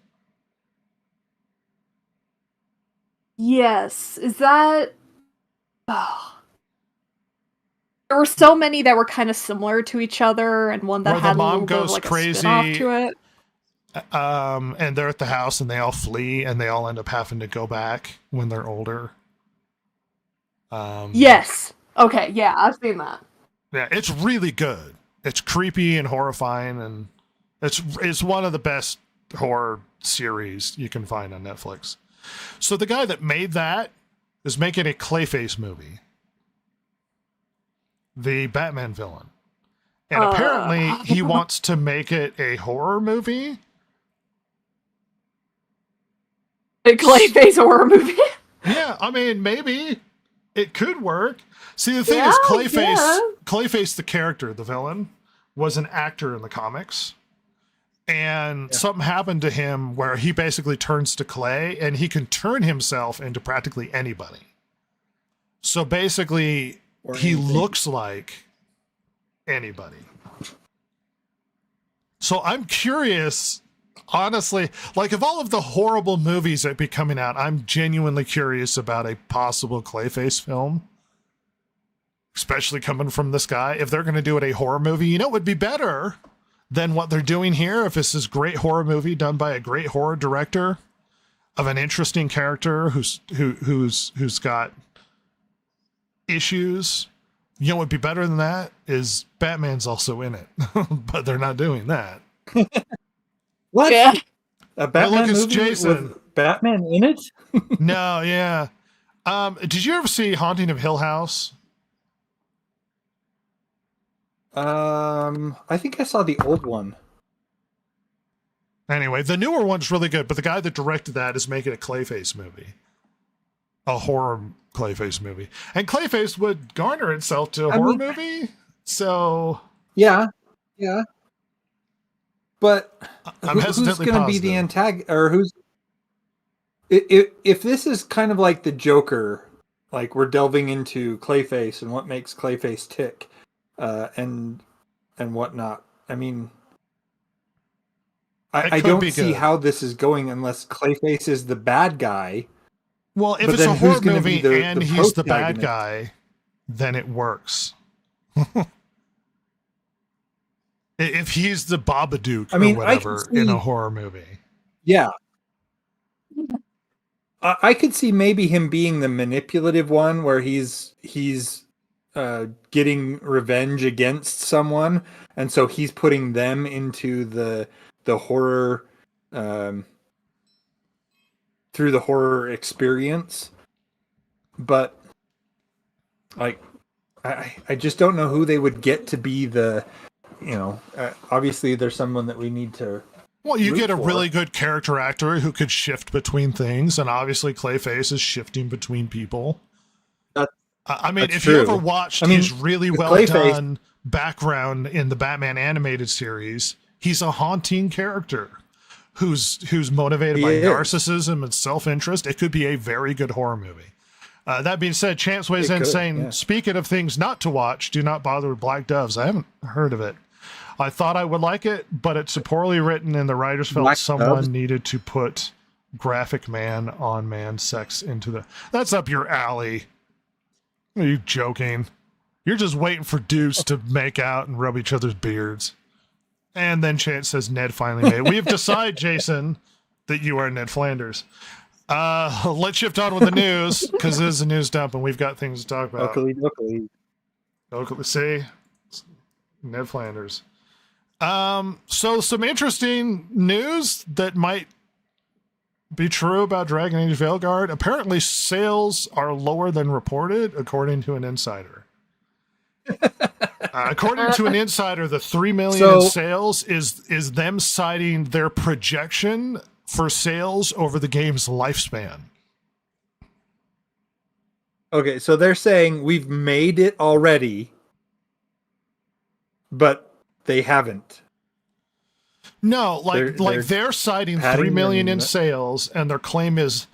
S5: Yes. Is that... Oh. There were so many that were kind of similar to each other, and one that had a little bit of like a spin-off to it.
S4: And they're at the house, and they all flee, and they all end up having to go back when they're older.
S5: Yes. Okay. Yeah, I've seen that.
S4: Yeah, it's really good. It's creepy and horrifying, and it's one of the best horror series you can find on Netflix. So the guy that made that is making a Clayface movie. the Batman villain. And apparently he wants to make it a horror movie.
S5: A Clayface horror movie?
S4: Yeah, I mean, maybe it could work. See, the thing is, Clayface, the character, the villain, was an actor in the comics. And something happened to him where he basically turns to clay, and he can turn himself into practically anybody. So basically, he looks like anybody. So I'm curious, honestly, like of all of the horrible movies that be coming out, I'm genuinely curious about a possible Clayface film. Especially coming from this guy. If they're going to do it a horror movie, you know, it would be better than what they're doing here. If this is a great horror movie done by a great horror director of an interesting character who's got issues, you know what would be better than that is Batman's also in it. But they're not doing that.
S7: What?
S5: Yeah.
S7: A Batman movie
S4: Jason.
S7: with Batman in it?
S4: No, yeah. Did you ever see Haunting of Hill House?
S7: I think I saw the old one.
S4: Anyway, the newer one's really good, but the guy that directed that is making a Clayface movie. A horror Clayface movie. And Clayface would garner itself to a horror movie, so...
S7: Yeah. But
S4: I'm
S7: who's
S4: hesitantly
S7: going to be the antagonist, or who's... If this is kind of like the Joker, like we're delving into Clayface and what makes Clayface tick, and whatnot. I mean, I don't see how this is going unless Clayface is the bad guy.
S4: Well, if it's a horror movie and he's the bad guy, then it works. If he's the Babadook or whatever in a horror movie.
S7: Yeah. I could see maybe him being the manipulative one where he's getting revenge against someone, and so he's putting them into the horror through the horror experience. But like I just don't know who they would get to be the, obviously there's someone that we need to.
S4: Well, you get a really good character actor who could shift between things, and obviously Clayface is shifting between people. I mean, if you ever watched his really well done background in the Batman animated series, he's a haunting character who's motivated by narcissism and self-interest. It could be a very good horror movie. That being said, Chance weighs in saying, speaking of things not to watch, do not bother with Black Doves. I haven't heard of it. I thought I would like it, but it's poorly written, and the writers felt someone needed to put graphic man-on-man sex into the... That's up your alley. Are you joking? You're just waiting for dudes to make out and rub each other's beards. And then Chance says Ned finally made it. We have decided, Jason, that you are Ned Flanders. Let's shift on with the news, because this is a news dump, and we've got things to talk about. Locally. See? Ned Flanders. So some interesting news that might be true about Dragon Age Veilguard. Apparently sales are lower than reported, according to an insider. According to an insider, the 3 million in sales is them citing their projection for sales over the game's lifespan.
S7: Okay, so they're saying we've made it already, but they haven't.
S4: No, they're citing 3 million in sales, and their claim is,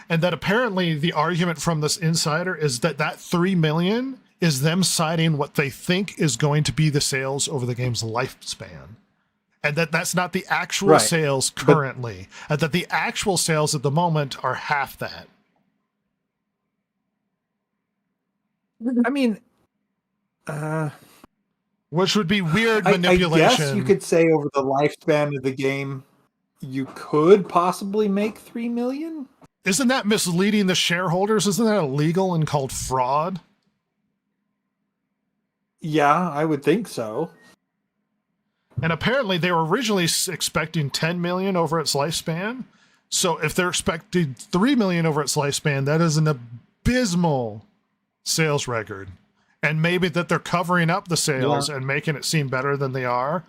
S4: and that apparently the argument from this insider is that 3 million is them citing what they think is going to be the sales over the game's lifespan. And that's not the actual sales currently, and that the actual sales at the moment are half that.
S7: I mean,
S4: which would be weird manipulation.
S7: I guess you could say over the lifespan of the game, you could possibly make 3 million.
S4: Isn't that misleading the shareholders? Isn't that illegal and called fraud?
S7: Yeah, I would think so.
S4: And apparently they were originally expecting 10 million over its lifespan. So if they're expecting 3 million over its lifespan, that is an abysmal sales record. And maybe that they're covering up the sales and making it seem better than they are,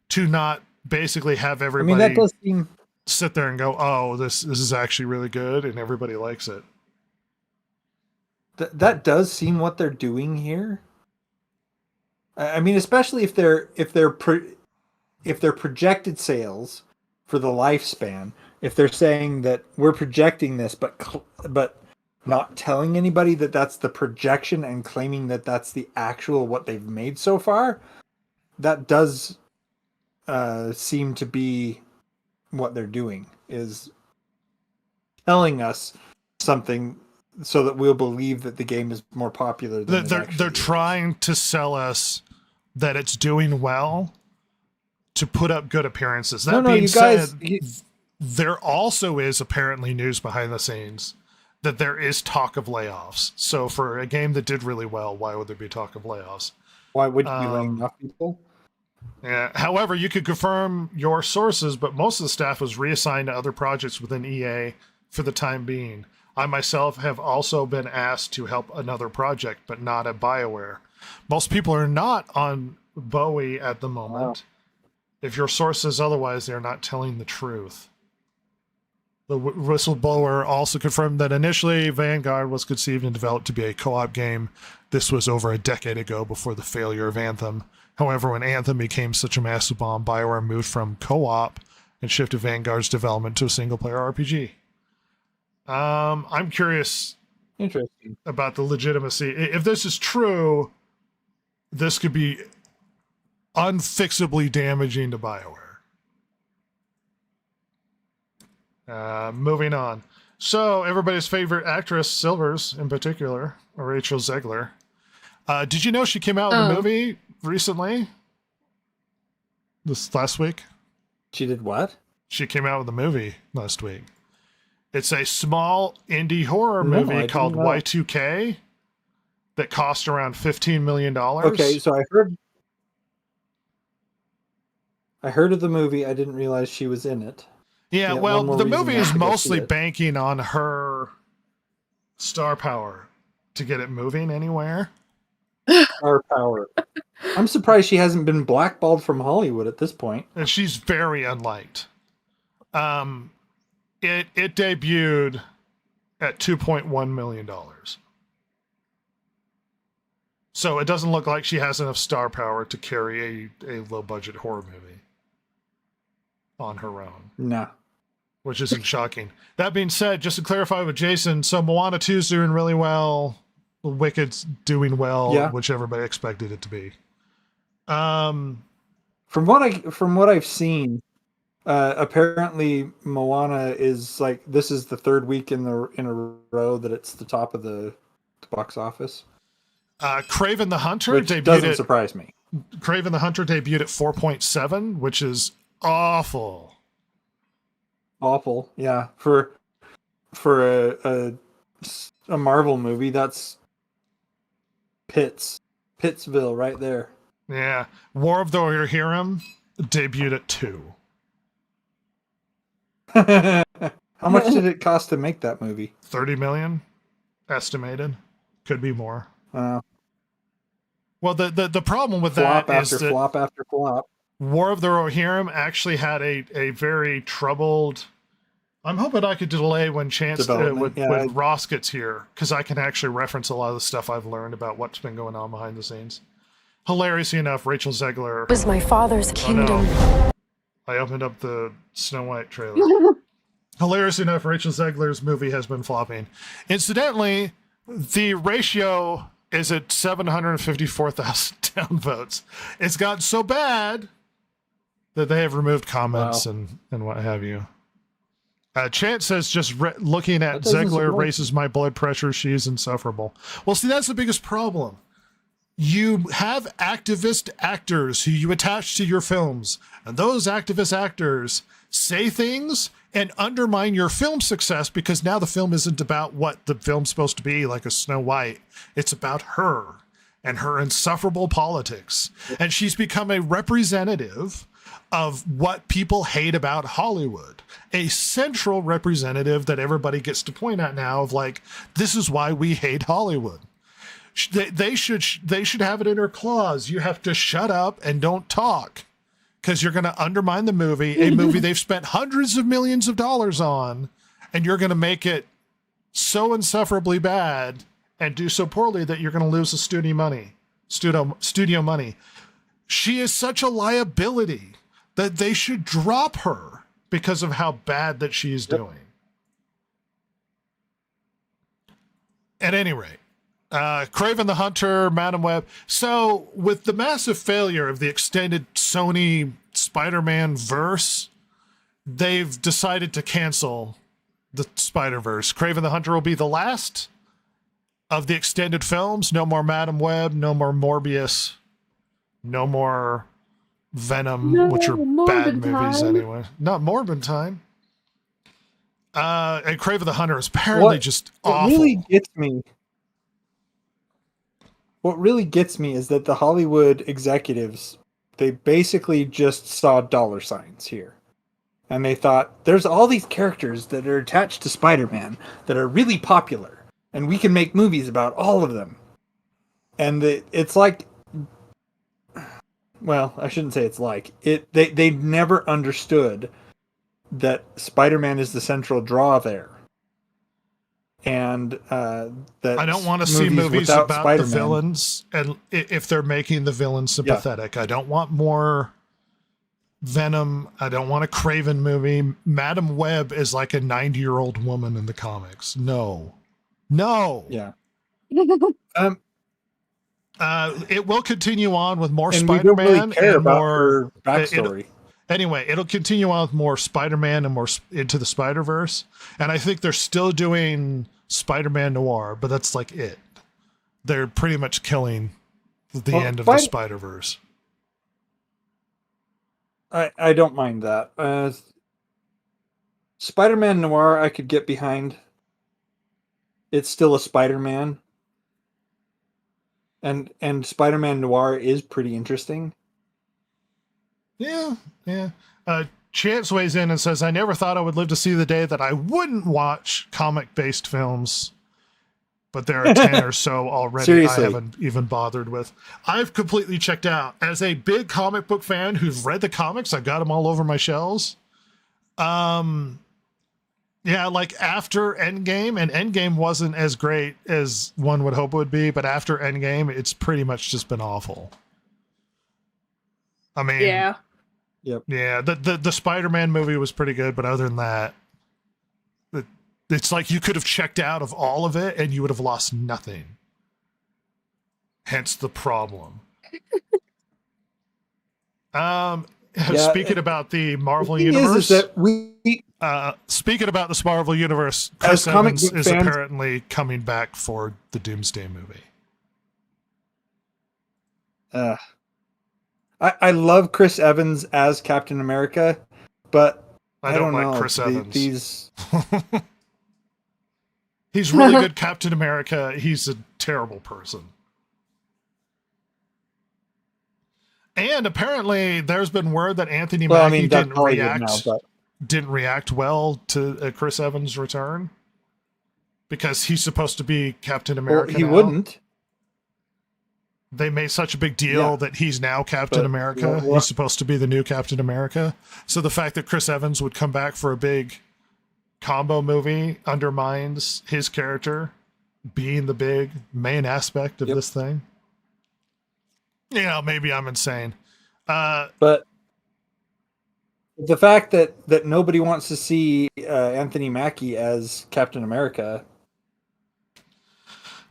S4: to not basically have everybody
S7: that does seem...
S4: sit there and go, oh, this is actually really good and everybody likes it.
S7: That does seem what they're doing here. I mean, especially if their projected sales for the lifespan, if they're saying that we're projecting this, but not telling anybody that that's the projection and claiming that that's the actual what they've made so far, that does seem to be what they're doing, is telling us something so that we'll believe that the game is more popular than
S4: they're trying to sell us that it's doing well to put up good appearances. That being said, there also is apparently news behind the scenes that there is talk of layoffs. So for a game that did really well, why would there be talk of layoffs?
S7: Why would you be laying off people?
S4: Yeah. However, you could confirm your sources, but most of the staff was reassigned to other projects within EA for the time being. I myself have also been asked to help another project, but not at BioWare. Most people are not on Bowie at the moment. Wow. If your source says otherwise, they're not telling the truth. The whistleblower also confirmed that initially Vanguard was conceived and developed to be a co-op game. This was over a decade ago, before the failure of Anthem. However, when Anthem became such a massive bomb, BioWare moved from co-op and shifted Vanguard's development to a single-player RPG. I'm curious about the legitimacy. If this is true, this could be unfixably damaging to BioWare. Moving on. So, everybody's favorite actress, Silvers in particular, Rachel Zegler. Did you know she came out with a movie recently? This last week?
S7: She did what?
S4: She came out with a movie last week. It's a small indie horror movie called Y2K that cost around $15 million.
S7: Okay, so I heard of the movie. I didn't realize she was in it.
S4: Yeah, well, the movie is mostly banking on her star power to get it moving anywhere.
S7: Star power. I'm surprised she hasn't been blackballed from Hollywood at this point.
S4: And she's very unliked. It debuted at $2.1 million. So it doesn't look like she has enough star power to carry a low-budget horror movie on her own.
S7: No.
S4: Which isn't shocking. That being said, just to clarify with Jason, so Moana 2 is doing really well. Wicked's doing well, which everybody expected it to be.
S7: From what I've seen, apparently Moana is like, this is the third week in a row that it's the top of the box office.
S4: Kraven the Hunter
S7: which doesn't surprise me.
S4: Kraven the Hunter debuted at 4.7, which is awful.
S7: Awful, yeah. For a Marvel movie, that's Pittsville right there.
S4: Yeah. War of the Rohirrim debuted at 2.
S7: How much did it cost to make that movie?
S4: $30 million estimated. Could be more. Well, the problem with that is that
S7: flop after flop.
S4: War of the Rohirrim actually had a very troubled. I'm hoping I could delay when when Ross gets here, because I can actually reference a lot of the stuff I've learned about what's been going on behind the scenes. Hilariously enough, Rachel Zegler.
S8: It was my father's kingdom.
S4: No. I opened up the Snow White trailer. Hilariously enough, Rachel Zegler's movie has been flopping. Incidentally, the ratio is at 754,000 downvotes. It's gotten so bad that they have removed comments and what have you. Chant says, just looking at Zegler raises my blood pressure. She is insufferable. Well, see, that's the biggest problem. You have activist actors who you attach to your films, and those activist actors say things and undermine your film success, because now the film isn't about what the film's supposed to be, like a Snow White. It's about her and her insufferable politics. And she's become a representative of what people hate about Hollywood, a central representative that everybody gets to point at now of like, this is why we hate Hollywood. They should have it in her clause. You have to shut up and don't talk, because you're going to undermine the movie, a movie they've spent hundreds of millions of dollars on, and you're going to make it so insufferably bad and do so poorly that you're going to lose the studio money. She is such a liability that they should drop her because of how bad that she's doing. At any rate, Kraven the Hunter, Madam Web. So with the massive failure of the extended Sony Spider-Man verse, they've decided to cancel the Spider-Verse. Kraven the Hunter will be the last of the extended films. No more Madam Web, no more Morbius, no more Venom, which are bad movies anyway. Not Morbid Time. And Kraven the Hunter is apparently just awful.
S7: What really gets me is that the Hollywood executives, they basically just saw dollar signs here. And they thought, there's all these characters that are attached to Spider-Man that are really popular, and we can make movies about all of them. And it's like, well, I shouldn't say it's like, they never understood that Spider-Man is the central draw there. And that
S4: I don't want to see movies about
S7: Spider-Man,
S4: the villains, and if they're making the villains sympathetic. Yeah. I don't want more Venom. I don't want a Kraven movie. Madam Web is like a 90-year-old woman in the comics. No.
S7: Yeah.
S4: It will continue on with more
S7: and
S4: Spider-Man.
S7: We don't really care
S4: and
S7: about
S4: more
S7: her backstory.
S4: Anyway, it'll continue on with more Spider-Man and more Into the Spider-Verse. And I think they're still doing Spider-Man Noir, but that's like it. They're pretty much killing the end of the Spider-Verse.
S7: I don't mind that. Spider-Man Noir I could get behind. It's still a Spider-Man. And Spider-Man Noir is pretty interesting.
S4: Yeah. Chance weighs in and says, I never thought I would live to see the day that I wouldn't watch comic-based films, but there are 10 or so already. Seriously. I haven't even bothered with. I've completely checked out. As a big comic book fan who's read the comics, I've got them all over my shelves. Yeah, like after Endgame, and Endgame wasn't as great as one would hope it would be, but after Endgame, it's pretty much just been awful. I mean,
S5: yeah.
S7: Yep.
S4: Yeah, the Spider-Man movie was pretty good, but other than that, it's like you could have checked out of all of it and you would have lost nothing. Hence the problem. Speaking about the Marvel Universe, speaking about the Marvel Universe, Chris Evans is apparently coming back for the Doomsday movie.
S7: I love Chris Evans as Captain America, but I don't like know.
S4: Chris Evans. He's really good Captain America. He's a terrible person. And apparently there's been word that Anthony Mackie didn't react well to Chris Evans' return because he's supposed to be Captain America.
S7: Well, he wouldn't.
S4: They made such a big deal that he's now Captain America. He's supposed to be the new Captain America. So the fact that Chris Evans would come back for a big combo movie undermines his character being the big main aspect of this thing. Maybe I'm insane.
S7: But the fact that nobody wants to see Anthony Mackie as Captain America.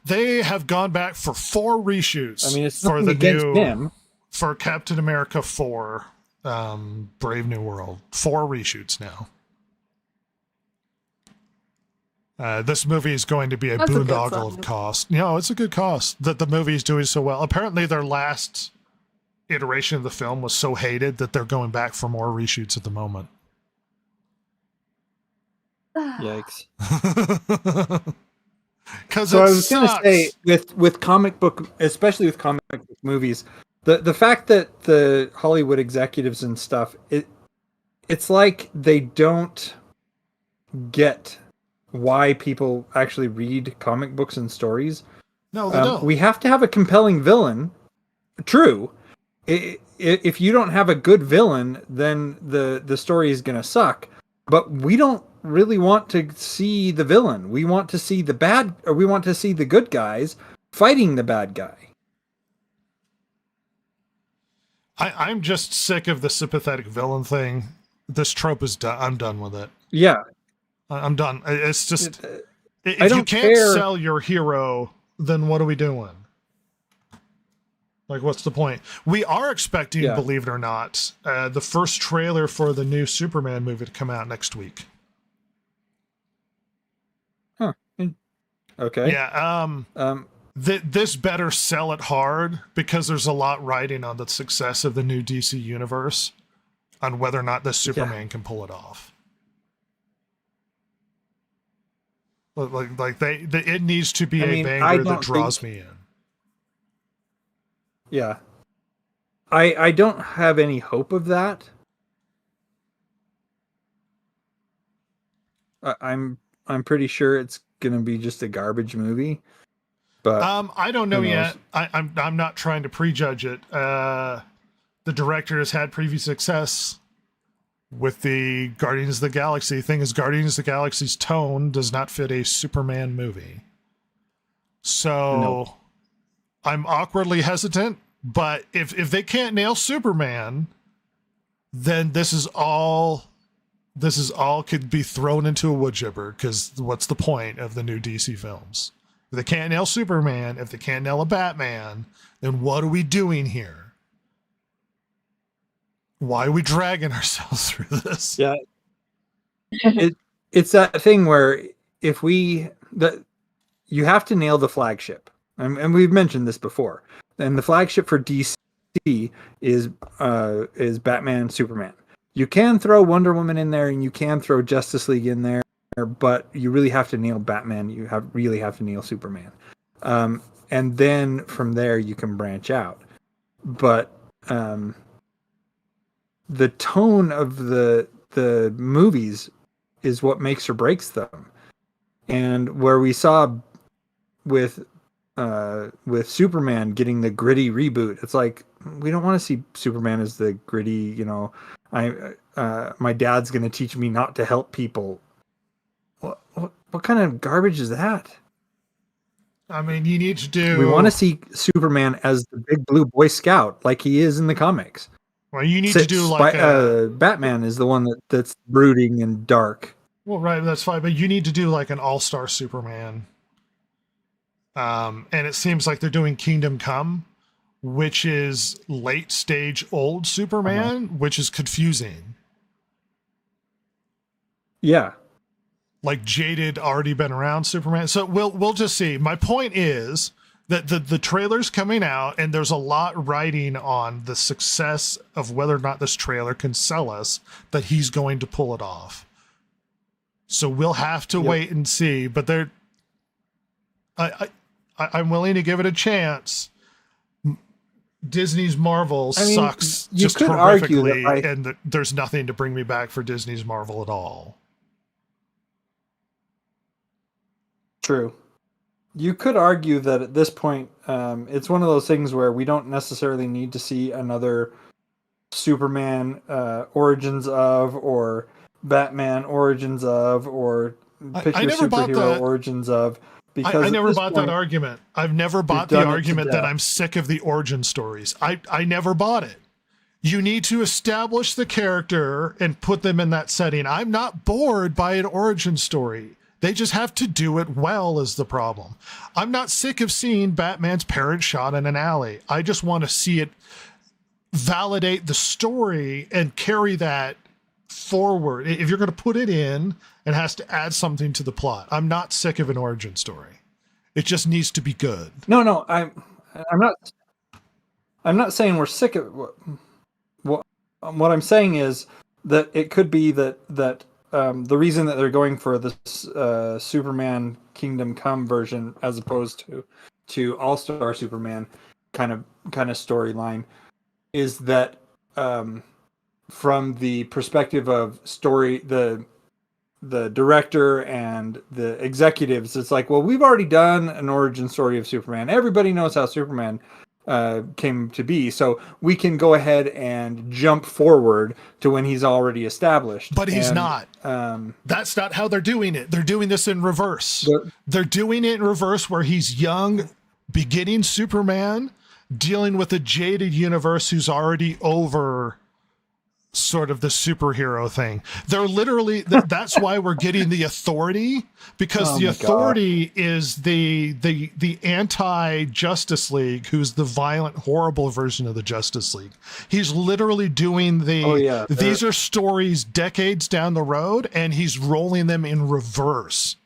S4: They have gone back for 4 reshoots.
S7: I mean, it's for the new him.
S4: For Captain America 4, Brave New World. 4 reshoots now. This movie is going to be a boondoggle of cost. It's a good cost that the movie is doing so well. Apparently, their last iteration of the film was so hated that they're going back for more reshoots at the moment.
S7: Yikes.
S4: So
S7: I was going to say, with comic book, especially with comic book movies, the fact that the Hollywood executives and stuff, it's like they don't get why people actually read comic books and stories.
S4: No, they don't.
S7: We have to have a compelling villain. True. If you don't have a good villain, then the story is going to suck. But we don't really want to see the villain. We want to see we want to see the good guys fighting the bad guy.
S4: I'm just sick of the sympathetic villain thing. This trope is done. I'm done with it.
S7: Yeah.
S4: I'm done. It's just,
S7: if you can't
S4: sell your hero, then what are we doing? Like, what's the point? We are expecting, believe it or not, the first trailer for the new Superman movie to come out next week.
S7: Huh. Okay.
S4: Yeah. This better sell it hard, because there's a lot riding on the success of the new DC universe on whether or not the Superman can pull it off. Like it needs to be a banger that draws me in.
S7: Yeah. I don't have any hope of that. I'm pretty sure it's gonna be just a garbage movie. But
S4: I don't know yet. I'm not trying to prejudge it. The director has had previous success with the Guardians of the Galaxy. The thing is, Guardians of the Galaxy's tone does not fit a Superman movie. So I'm awkwardly hesitant, but if they can't nail Superman, then this is all could be thrown into a wood chipper, because what's the point of the new DC films? If they can't nail Superman, if they can't nail a Batman, then what are we doing here? Why are we dragging ourselves through this?
S7: Yeah. It's that thing where you have to nail the flagship. And we've mentioned this before. And the flagship for DC is Batman, Superman. You can throw Wonder Woman in there, and you can throw Justice League in there, but you really have to nail Batman. You really have to nail Superman. And then from there you can branch out. But the tone of the movies is what makes or breaks them. And where we saw with Superman getting the gritty reboot, it's like, we don't want to see Superman as the gritty, my dad's going to teach me not to help people. What kind of garbage is that?
S4: I mean, you need to do...
S7: We want to see Superman as the big blue Boy Scout, like he is in the comics.
S4: Well, you need to do like
S7: Batman is the one that's brooding and dark.
S4: Well, right, that's fine, but you need to do like an all-star Superman. And it seems like they're doing Kingdom Come, which is late stage old Superman, which is confusing.
S7: Yeah.
S4: Like jaded, already been around Superman. So we'll just see. My point is that the trailer's coming out, and there's a lot riding on the success of whether or not this trailer can sell us that he's going to pull it off. So we'll have to wait and see. But I'm willing to give it a chance. Disney's Marvel sucks just horrifically, and there's nothing to bring me back for Disney's Marvel at all.
S7: True. You could argue that at this point, it's one of those things where we don't necessarily need to see another Superman origins of, or Batman origins of, or picture superhero origins of. Because
S4: I never bought that argument. I've never bought the argument that I'm sick of the origin stories. I never bought it. You need to establish the character and put them in that setting. I'm not bored by an origin story. They just have to do it well is the problem. I'm not sick of seeing Batman's parents shot in an alley. I just want to see it validate the story and carry that forward. If you're going to put it in, it has to add something to the plot. I'm not sick of an origin story. It just needs to be good.
S7: No, I'm not saying we're sick of what I'm saying is that it could be that the reason that they're going for this Superman Kingdom Come version as opposed to All-Star Superman kind of storyline is that from the perspective of the director and the executives, it's like, well, we've already done an origin story of Superman. Everybody knows how Superman came to be, so we can go ahead and jump forward to when he's already established.
S4: But he's not. That's not how they're doing it. They're doing this in reverse. They're doing it in reverse, where he's young, beginning Superman, dealing with a jaded universe who's already over sort of the superhero thing. They're literally, that's why we're getting the Authority, because the Authority is the anti-Justice League, who's the violent, horrible version of the Justice League. He's literally doing these are stories decades down the road, and he's rolling them in reverse,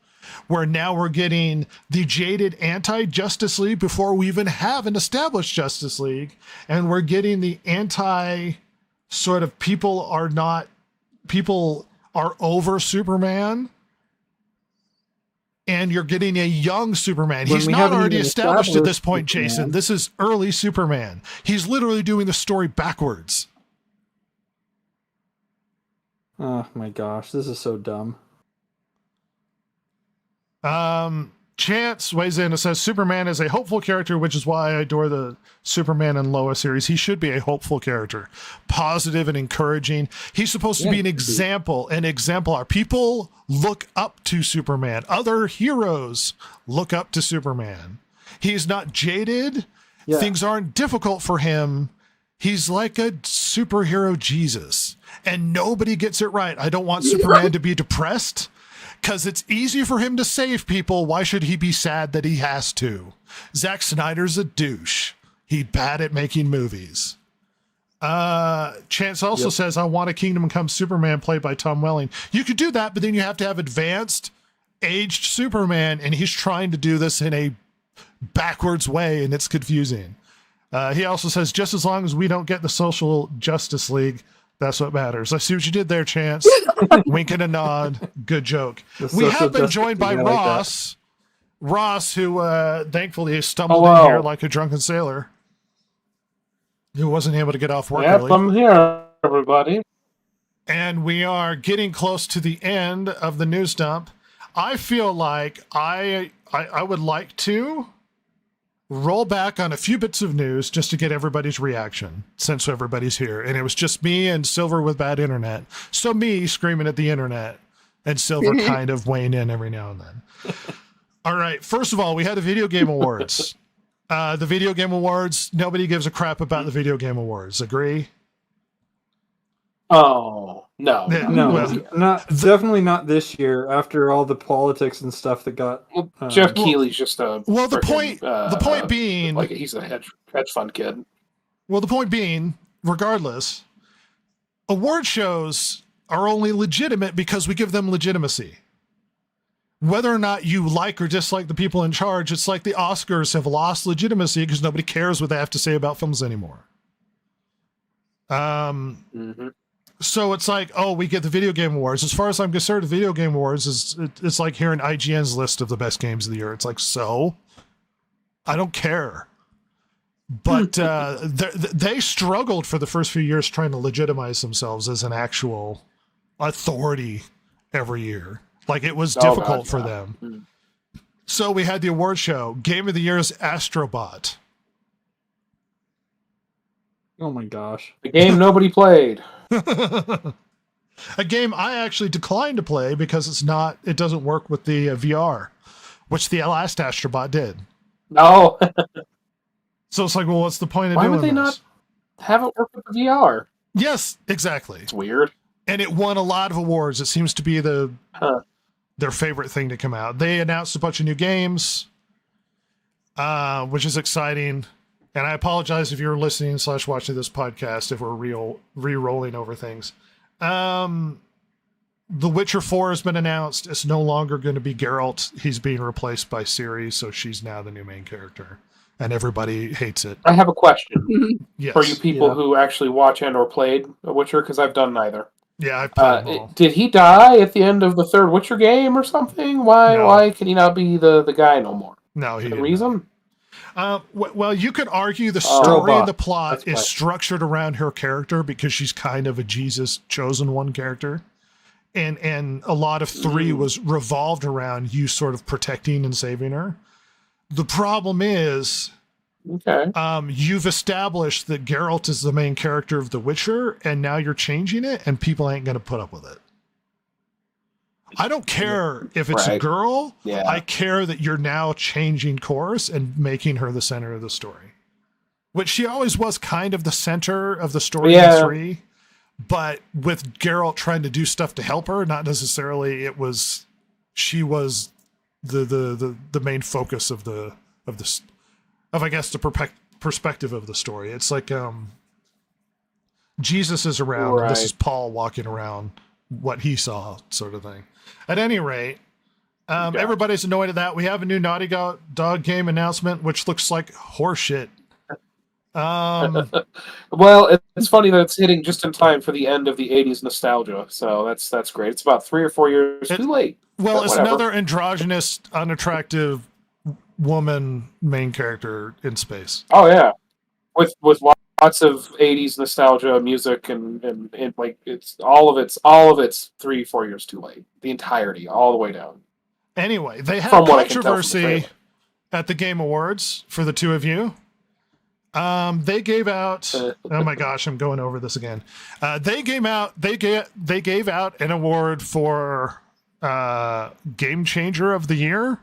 S4: where now we're getting the jaded anti-Justice League before we even have an established Justice League, and we're getting the anti sort of people are over Superman, and you're getting a young Superman. He's not already established at this point, Superman. Jason. This is early Superman. He's literally doing the story backwards.
S7: Oh my gosh, this is so dumb.
S4: Chance weighs in and says Superman is a hopeful character, which is why I adore the Superman and Lois series. He should be a hopeful character, positive and encouraging. He's supposed to be an example, an exemplar. People look up to Superman. Other heroes look up to Superman. He's not jaded. Yeah. Things aren't difficult for him. He's like a superhero Jesus, and nobody gets it right. I don't want Superman to be depressed, because it's easy for him to save people. Why should he be sad that he has to? Zack Snyder's a douche. He's bad at making movies. Chance also says, I want a Kingdom Come Superman played by Tom Welling. You could do that, but then you have to have advanced, aged Superman, and he's trying to do this in a backwards way, and it's confusing. He also says, just as long as we don't get the Social Justice League, that's what matters. I see what you did there, Chance. Wink and a nod. Good joke. We have been joined by Ross. Ross, who thankfully has stumbled in here like a drunken sailor, who wasn't able to get off work early.
S8: I'm here, everybody.
S4: And we are getting close to the end of the news dump. I feel like I would like to roll back on a few bits of news just to get everybody's reaction, since everybody's here. And it was just me and Silver with bad internet. So me screaming at the internet and Silver kind of weighing in every now and then. All right. First of all, we had the Video Game Awards. The Video Game Awards, nobody gives a crap about the Video Game Awards. Agree?
S8: Oh, no.
S7: Definitely not this year, after all the politics and stuff that got...
S8: Jeff Keighley's just a...
S4: Well, the point being...
S8: Like, he's a hedge fund kid.
S4: Well, the point being, regardless, award shows are only legitimate because we give them legitimacy. Whether or not you like or dislike the people in charge, it's like the Oscars have lost legitimacy because nobody cares what they have to say about films anymore. So it's like, oh, we get the Video Game Awards. As far as I'm concerned, the Video Game Awards it's like hearing IGN's list of the best games of the year. It's like, so? I don't care. But they struggled for the first few years trying to legitimize themselves as an actual authority every year. Like, it was difficult for them. So we had the award show. Game of the Year is Astrobot.
S7: Oh my gosh.
S8: The game nobody played.
S4: A game I actually declined to play because it doesn't work with the VR, which the last Astrobot did.
S8: No.
S4: So it's like, well, what's the point of doing this?
S8: Why would they not have it work with the VR?
S4: Yes, exactly.
S8: It's weird.
S4: And it won a lot of awards. It seems to be their favorite thing to come out. They announced a bunch of new games, which is exciting. And I apologize if you're listening / watching this podcast if we're re-rolling over things. The Witcher 4 has been announced. It's no longer going to be Geralt. He's being replaced by Ciri, so she's now the new main character. And everybody hates it.
S8: I have a question
S4: yes.
S8: for you people who actually watch and or played The Witcher, because I've done neither.
S4: Yeah, I played them all.
S8: Did he die at the end of the third Witcher game or something? Why can he not be the guy no more?
S4: No, he didn't.
S8: Reason?
S4: Well, you could argue the story and the plot is structured around her character because she's kind of a Jesus chosen one character. and a lot of 3 was revolved around you sort of protecting and saving her. The problem is, you've established that Geralt is the main character of The Witcher, and now you're changing it, and people ain't going to put up with it. I don't care if it's a girl. Yeah. I care that you're now changing course and making her the center of the story, which she always was kind of the center of the story in 3. But with Geralt trying to do stuff to help her, not necessarily she was the main focus of I guess the perspective of the story. It's like Jesus is around, and this is Paul walking around what he saw, sort of thing. At any rate, everybody's annoyed at that. We have a new Naughty Dog game announcement, which looks like horseshit.
S8: Well, it's funny that it's hitting just in time for the end of the 80s nostalgia, so that's great. It's about 3 or 4 years too late.
S4: Well, it's another androgynous, unattractive woman main character in space.
S8: Oh yeah, with lots of 80s nostalgia music and like it's all of it's 3-4 years too late. The entirety, all the way down.
S4: Anyway, they had controversy at the Game Awards for the two of you. They gave out. Oh my gosh, I'm going over this again. They gave out an award for Game Changer of the Year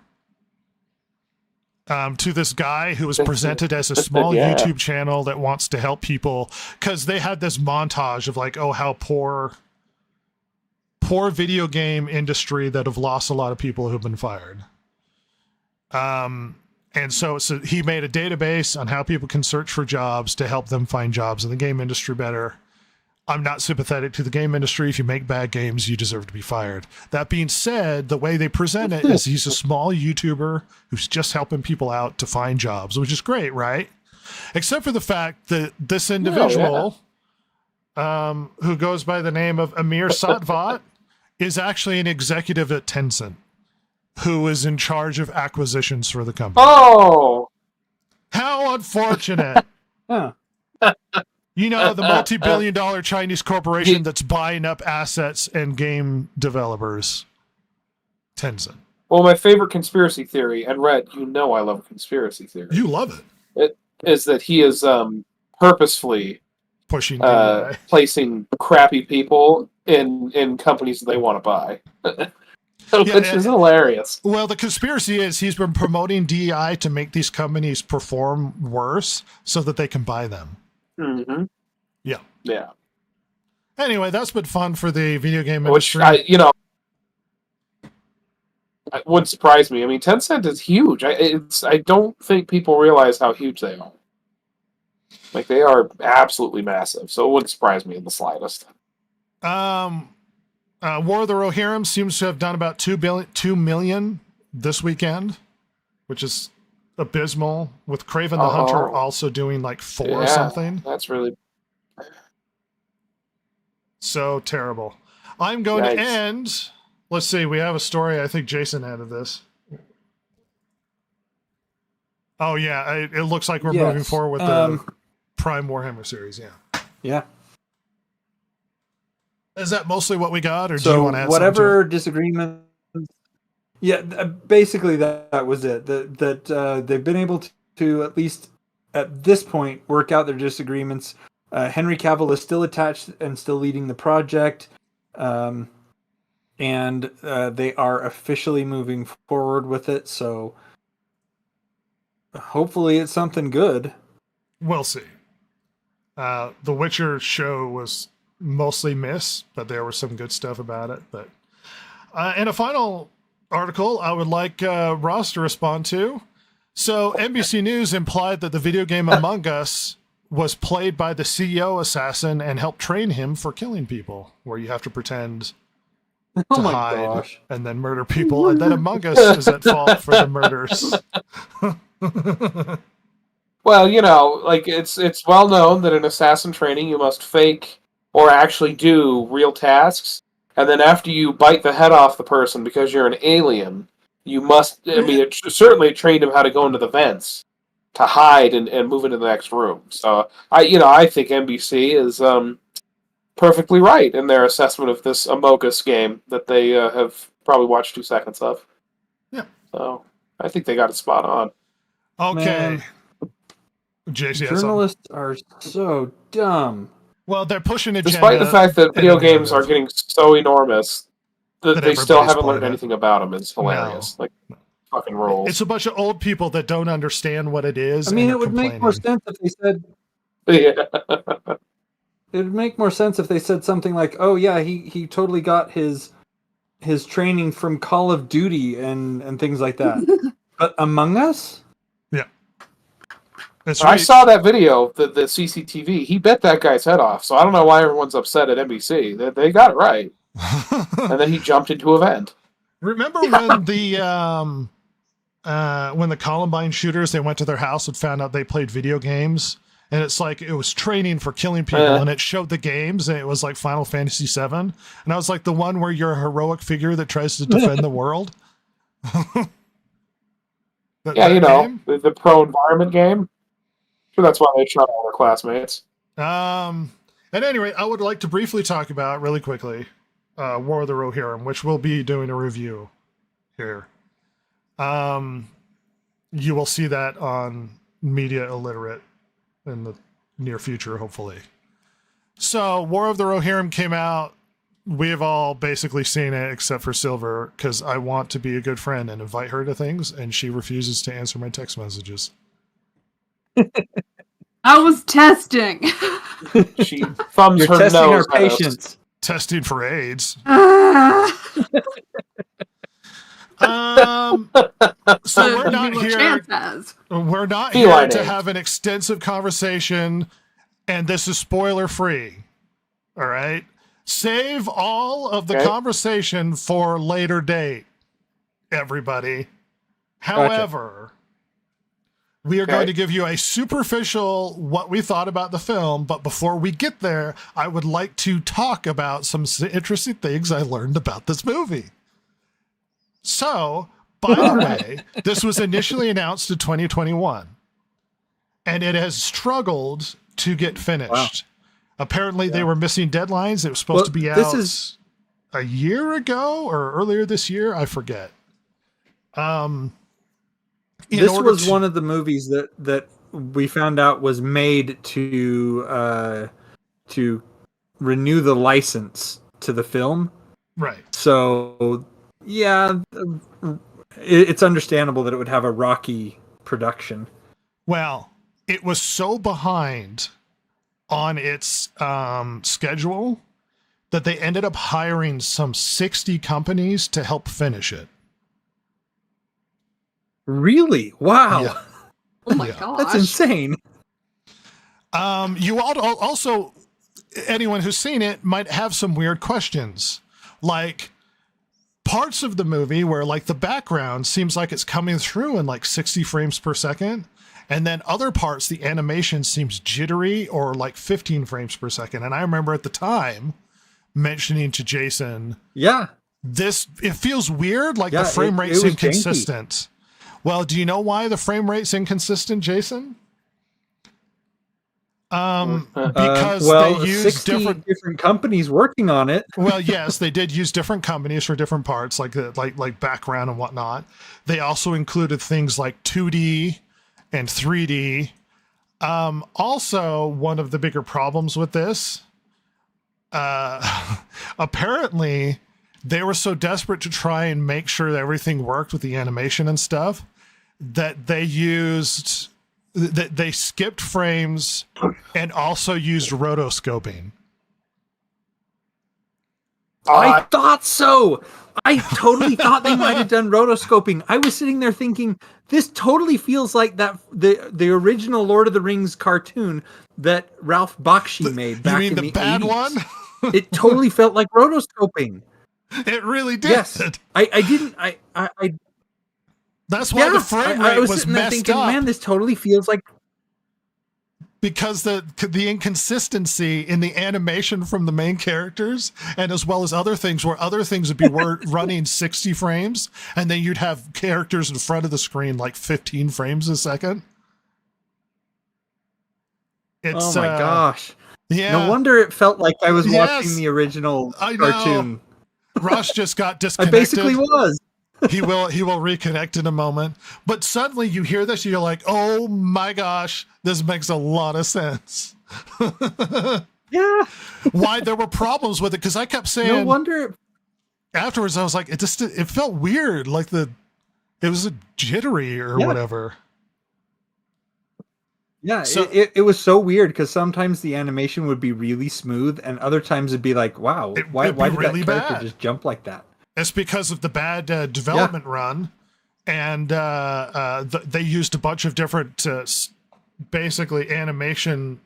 S4: to this guy who was presented as a small YouTube channel that wants to help people, because they had this montage of like, oh, how poor video game industry that have lost a lot of people who've been fired. And so he made a database on how people can search for jobs to help them find jobs in the game industry better. I'm not sympathetic to the game industry. If you make bad games, you deserve to be fired. That being said, the way they present it is he's a small YouTuber who's just helping people out to find jobs, which is great, right? Except for the fact that this individual, who goes by the name of Amir Satvat, is actually an executive at Tencent, who is in charge of acquisitions for the company.
S8: Oh!
S4: How unfortunate. You know, the multi-billion-dollar Chinese corporation that's buying up assets and game developers. Tencent.
S8: Well, my favorite conspiracy theory, and Red, you know I love conspiracy theory.
S4: You love it.
S8: It is that he is purposefully
S4: pushing
S8: placing crappy people in companies that they want to buy. Which is hilarious.
S4: Well, the conspiracy is he's been promoting DEI to make these companies perform worse so that they can buy them.
S8: Mm-hmm.
S4: Yeah.
S8: Yeah.
S4: Anyway, that's been fun for the video game industry.
S8: Which, it wouldn't surprise me. I mean, Tencent is huge. I don't think people realize how huge they are. Like, they are absolutely massive. So it wouldn't surprise me in the slightest.
S4: War of the Rohirrim seems to have done about 2 million this weekend, which is abysmal, with Kraven the Hunter also doing like 4 or something.
S8: That's really
S4: so terrible. I'm going to end. Let's see. We have a story. I think Jason added this. Oh yeah, it looks like we're moving forward with the Prime Warhammer series. Yeah.
S7: Yeah.
S4: Is that mostly what we got, or do you want to add
S7: whatever disagreement? Yeah, basically that was it. That they've been able to at least at this point work out their disagreements. Henry Cavill is still attached and still leading the project, and they are officially moving forward with it. So hopefully it's something good.
S4: We'll see. The Witcher show was mostly miss, but there was some good stuff about it. But in a final article I would like Ross to respond to. So NBC News implied that the video game Among Us was played by the CEO assassin and helped train him for killing people, where you have to pretend to hide and then murder people, and then Among Us is at fault for the murders.
S8: Well, like it's well known that in assassin training you must fake or actually do real tasks. And then after you bite the head off the person because you're an alien, you must, it certainly trained him how to go into the vents to hide and move into the next room. So, I think NBC perfectly right in their assessment of this Amogus game that they have probably watched 2 seconds of.
S4: Yeah.
S8: So I think they got it spot on.
S4: Okay. JC,
S7: journalists are so dumb.
S4: Well, they're pushing agenda.
S8: Despite the fact that video games are getting so enormous that they still haven't learned anything about them is hilarious. No. Like, fucking rules.
S4: It's a bunch of old people that don't understand what it is.
S7: I mean, it would make more sense if they said...
S8: Yeah.
S7: It would make more sense if they said something like, "Oh yeah, he totally got his training from Call of Duty and things like that." But Among Us?
S4: Yeah.
S8: I saw that video, the CCTV. He bit that guy's head off, so I don't know why everyone's upset at NBC. They got it right. And then he jumped into a vent.
S4: Remember when the Columbine shooters, they went to their house and found out they played video games? And it's like, it was training for killing people, and it showed the games, and it was like Final Fantasy VII. And I was like, the one where you're a heroic figure that tries to defend the world?
S8: The pro-environment game. Sure, that's why they shot all their classmates.
S4: At any rate, I would like to briefly talk about, really quickly, War of the Rohirrim, which we'll be doing a review here. You will see that on Media Illiterate in the near future, hopefully. So, War of the Rohirrim came out. We've all basically seen it, except for Silver, because I want to be a good friend and invite her to things, and she refuses to answer my text messages.
S5: I was testing.
S8: She thumbs
S7: You're
S8: her
S7: testing
S8: nose
S7: our patience.
S4: Testing for AIDS. So we're not here. We're not here to have an extensive conversation, and this is spoiler free. All right, save all of the conversation for later date, everybody. However, we are going to give you a superficial what we thought about the film, but before we get there, I would like to talk about some interesting things I learned about this movie. So, by the way, this was initially announced in 2021, and it has struggled to get finished. Wow. Apparently, they were missing deadlines. It was supposed to be out a year ago or earlier this year. I forget.
S7: This was one of the movies that we found out was made to renew the license to the film.
S4: Right.
S7: So, yeah, it's understandable that it would have a rocky production.
S4: Well, it was so behind on its schedule that they ended up hiring some 60 companies to help finish it.
S7: Really? Wow.
S4: Yeah.
S5: Oh my gosh.
S7: That's insane.
S4: You all also, anyone who's seen it might have some weird questions. Like, parts of the movie where, like, the background seems like it's coming through in like 60 frames per second. And then other parts, the animation seems jittery or like 15 frames per second. And I remember at the time mentioning to Jason, it feels weird. Like the frame rate's inconsistent. Janky. Well, do you know why the frame rate's inconsistent, Jason? Because they use different
S7: companies working on it.
S4: Well, yes, they did use different companies for different parts, like background and whatnot. They also included things like 2D and 3D. Also, one of the bigger problems with this, apparently, they were so desperate to try and make sure that everything worked with the animation and stuff that they skipped frames and also used rotoscoping.
S7: I thought so. I totally thought they might have done rotoscoping. I was sitting there thinking, this totally feels like that the original Lord of the Rings cartoon that Ralph Bakshi made back in the 80s. You mean the bad one? It totally felt like rotoscoping.
S4: It really did.
S7: Yes. I didn't.
S4: That's why the frame rate was messed thinking, up.
S7: Man, this totally feels like,
S4: because the inconsistency in the animation from the main characters, and as well as other things, where other things would be running 60 frames, and then you'd have characters in front of the screen like 15 frames a second.
S7: Oh my gosh.
S4: Yeah.
S7: No wonder it felt like I was watching the original cartoon.
S4: Ross just got disconnected.
S7: I basically was.
S4: He will reconnect in a moment. But suddenly you hear this, you're like, oh my gosh, this makes a lot of sense.
S7: Yeah.
S4: Why there were problems with it, because I kept saying,
S7: no wonder.
S4: Afterwards, I was like, it felt weird, like it was a jittery or whatever.
S7: Yeah, so, it was so weird because sometimes the animation would be really smooth, and other times it'd be like, wow, why did really that character just jump like that?
S4: It's because of the bad development run, and they used a bunch of different, basically animation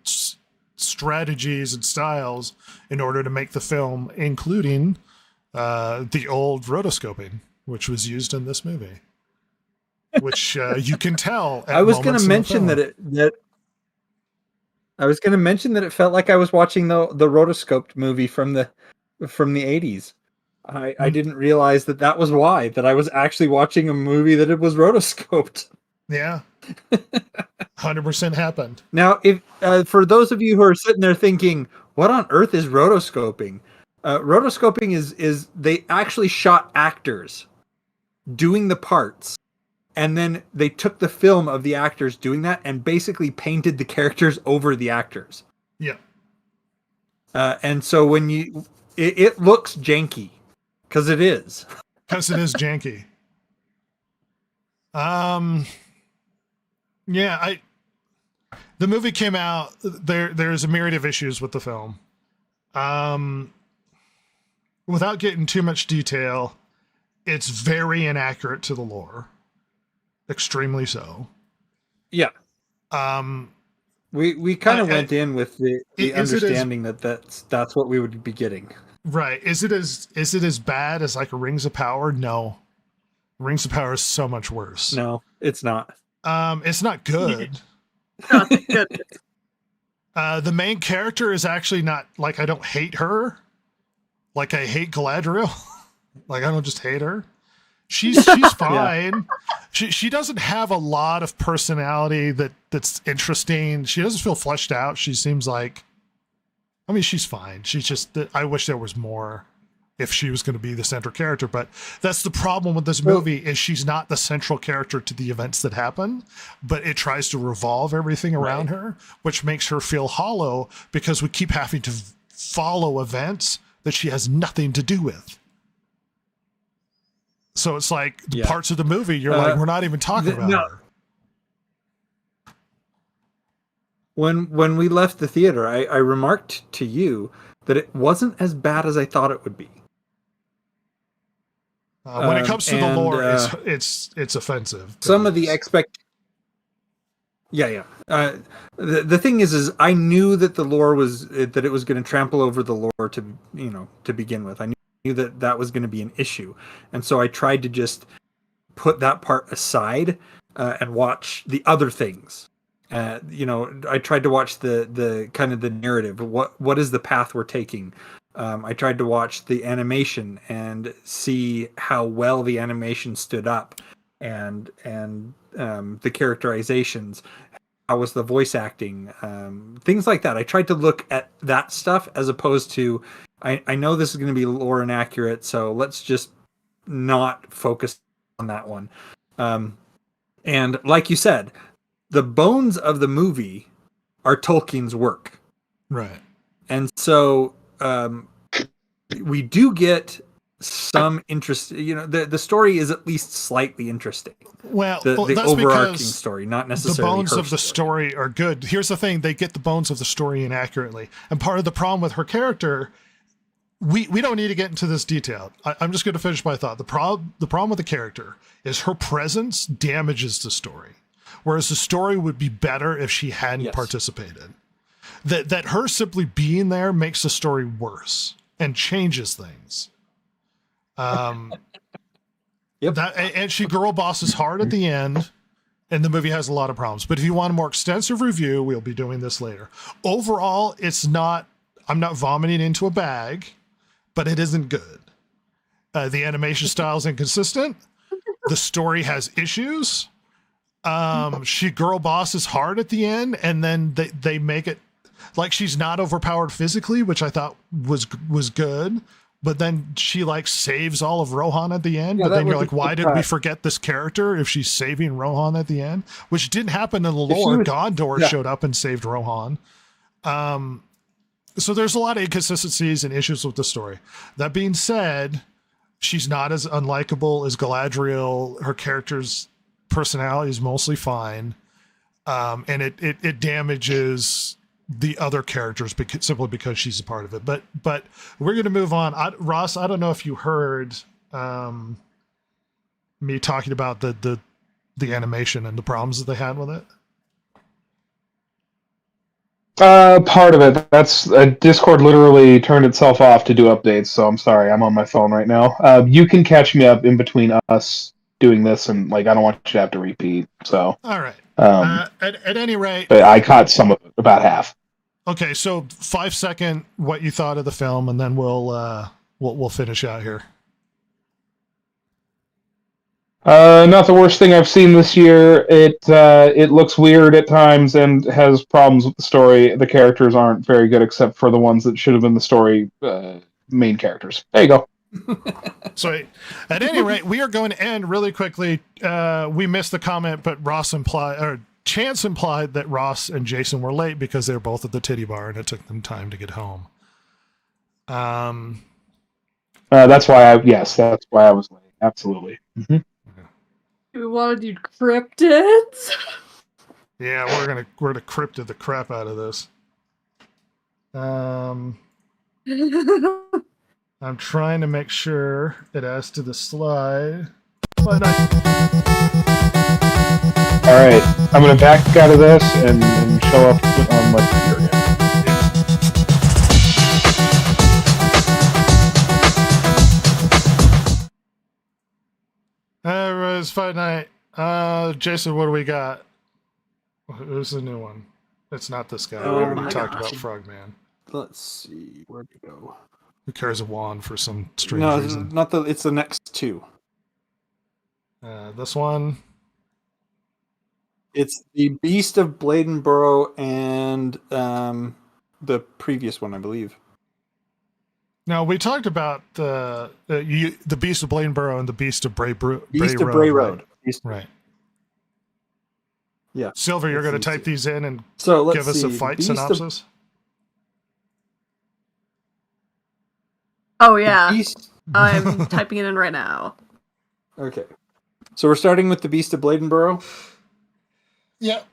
S4: strategies and styles in order to make the film, including the old rotoscoping, which was used in this movie, which you can tell.
S7: I was going to mention that I was going to mention that it felt like I was watching the rotoscoped movie from the 80s. I didn't realize that was why, that I was actually watching a movie that it was rotoscoped.
S4: Yeah. 100% happened.
S7: Now, if for those of you who are sitting there thinking, what on earth is rotoscoping? Rotoscoping is they actually shot actors doing the parts, and then they took the film of the actors doing that and basically painted the characters over the actors.
S4: Yeah.
S7: And so when it looks janky, because it is.
S4: Because it is janky. Yeah, the movie came out. There's a myriad of issues with the film. Without getting too much detail, it's very inaccurate to the lore. Extremely so.
S7: Yeah. We kind of went in with the understanding that's what we would be getting.
S4: Right. Is it as bad as like Rings of Power? No. Rings of Power is so much worse.
S7: No, it's not.
S4: It's not good. The main character is actually not, like, I don't hate her. Like I hate Galadriel. Like I don't just hate her. She's fine. Yeah. She doesn't have a lot of personality that's interesting. She doesn't feel fleshed out. She seems like, I mean, she's fine. She's just, I wish there was more if she was going to be the central character, but that's the problem with this movie is she's not the central character to the events that happen, but it tries to revolve everything around her, which makes her feel hollow because we keep having to follow events that she has nothing to do with. So it's like the parts of the movie you're like, we're not even talking about her.
S7: When we left the theater, I remarked to you that it wasn't as bad as I thought it would be.
S4: When it comes to the lore, it's offensive.
S7: Some of the the thing is I knew that the lore was that it was going to trample over the lore to begin with. I knew that was going to be an issue, and so I tried to just put that part aside and watch the other things. I tried to watch the kind of the narrative. What is the path we're taking? I tried to watch the animation and see how well the animation stood up, and the characterizations. How was the voice acting? Things like that. I tried to look at that stuff as opposed to, I know this is going to be lore inaccurate, so let's just not focus on that one. And like you said, the bones of the movie are Tolkien's work.
S4: Right.
S7: And so we do get some interest. The story is at least slightly interesting.
S4: Well,
S7: the overarching story, not necessarily
S4: the bones of the story are good. Here's the thing: they get the bones of the story inaccurately, and part of the problem with her character, we don't need to get into this detail. I'm just going to finish my thought. The problem with the character is her presence damages the story, whereas the story would be better if she hadn't participated. That her simply being there makes the story worse and changes things. And she girl bosses hard at the end, and the movie has a lot of problems. But if you want a more extensive review, we'll be doing this later. Overall, I'm not vomiting into a bag, but it isn't good. The animation style is inconsistent. The story has issues. She girl bosses hard at the end, and then they make it. Like, she's not overpowered physically, which I thought was good. But then she like saves all of Rohan at the end.
S7: Yeah,
S4: but then you're like, why did we
S7: cut.
S4: forget this character if she's saving Rohan at the end? Which didn't happen in the lore. Gondor showed up and saved Rohan. So there's a lot of inconsistencies and issues with the story. That being said, she's not as unlikable as Galadriel. Her character's personality is mostly fine. And it damages the other characters simply because she's a part of it. But we're going to move on. Ross, I don't know if you heard me talking about the animation and the problems that they had with it.
S9: Part of it. That's Discord literally turned itself off to do updates, so I'm sorry. I'm on my phone right now. You can catch me up in between us doing this, and like I don't want you to have to repeat. So
S4: all right. At any rate,
S9: I caught some of it, about half.
S4: Okay, so 5-second what you thought of the film, and then we'll finish out here.
S9: Not the worst thing I've seen this year. It looks weird at times and has problems with the story. The characters aren't very good, except for the ones that should have been the story main characters. There you go.
S4: So, at any rate, we are going to end really quickly. We missed the comment, but Chance implied that Ross and Jason were late because they were both at the titty bar and it took them time to get home.
S9: That's why I was late. Absolutely. Mm-hmm.
S5: We want to do cryptids.
S4: Yeah, we're gonna cryptid the crap out of this. I'm trying to make sure it adds to the slide. All
S9: right, I'm gonna back out of this and show up on my computer again.
S4: It's Fight Night. Jason, what do we got? Who's the new one? It's not this guy. We already talked about Frogman.
S7: Let's see. Where'd it go?
S4: Who carries a wand for some strange reason?
S7: No, it's the next two.
S4: This one.
S7: It's the Beast of Bladenborough and the previous one, I believe.
S4: Now, we talked about the Beast of Bladenborough and the Beast of Bray Road. Right.
S7: Yeah.
S4: Silver, you're going to type these in and give us a fight synopsis?
S5: Oh, yeah. I'm typing it in right now.
S7: Okay. So we're starting with the Beast of Bladenborough?
S4: Yep.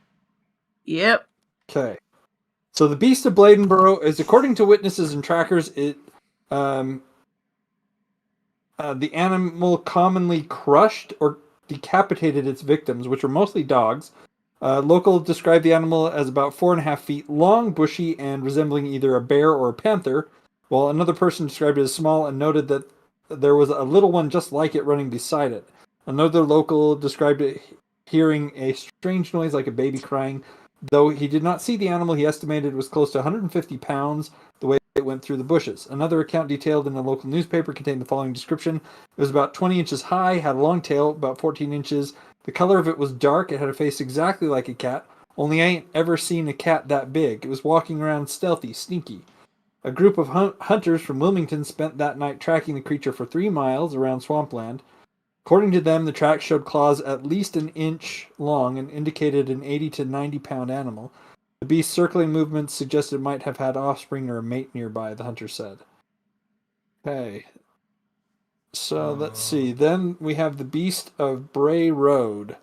S5: Yep.
S7: Okay. So the Beast of Bladenborough is, according to witnesses and trackers, the animal commonly crushed or decapitated its victims, which were mostly dogs. Local described the animal as about 4.5 feet long, bushy, and resembling either a bear or a panther, while another person described it as small and noted that there was a little one just like it running beside it. Another local described it hearing a strange noise like a baby crying. Though he did not see the animal, he estimated it was close to 150 pounds the way it went through the bushes. Another account detailed in a local newspaper contained the following description. It was about 20 inches high, had a long tail, about 14 inches. The color of it was dark. It had a face exactly like a cat, only I ain't ever seen a cat that big. It was walking around stealthy, sneaky. A group of hunters from Wilmington spent that night tracking the creature for 3 miles around swampland. According to them, the tracks showed claws at least an inch long and indicated an 80 to 90 pound animal. The beast's circling movements suggested it might have had offspring or a mate nearby, the hunter said. Okay. So let's see. Then we have the Beast of Bray Road.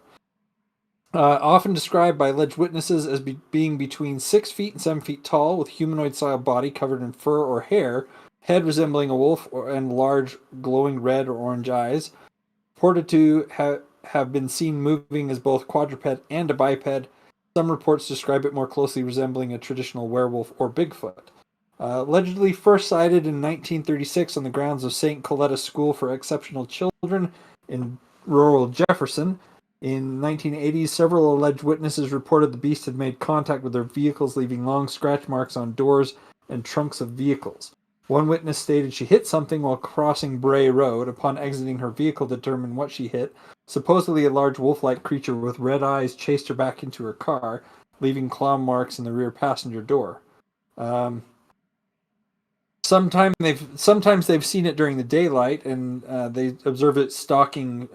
S7: Often described by alleged witnesses as being between 6 feet and 7 feet tall, with humanoid-style body covered in fur or hair, head resembling a wolf, and large glowing red or orange eyes. Reported to have been seen moving as both quadruped and a biped. Some reports describe it more closely resembling a traditional werewolf or Bigfoot. Allegedly first sighted in 1936 on the grounds of St. Coletta School for Exceptional Children in rural Jefferson. In 1980s, several alleged witnesses reported the beast had made contact with their vehicles, leaving long scratch marks on doors and trunks of vehicles. One witness stated she hit something while crossing Bray Road. Upon exiting her vehicle to determine what she hit, supposedly a large wolf-like creature with red eyes chased her back into her car, leaving claw marks in the rear passenger door. Sometimes they've seen it during the daylight, and they observe it stalking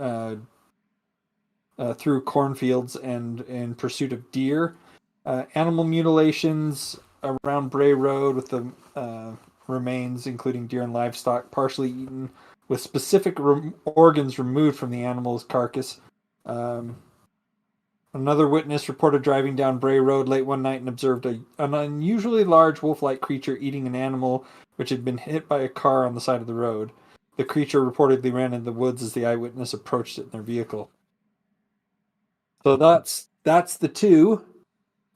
S7: through cornfields and in pursuit of deer. Animal mutilations around Bray Road with the remains, including deer and livestock, partially eaten, with specific organs removed from the animal's carcass. Another witness reported driving down Bray Road late one night and observed an unusually large wolf-like creature eating an animal which had been hit by a car on the side of the road. The creature reportedly ran into the woods as the eyewitness approached it in their vehicle. So that's the two.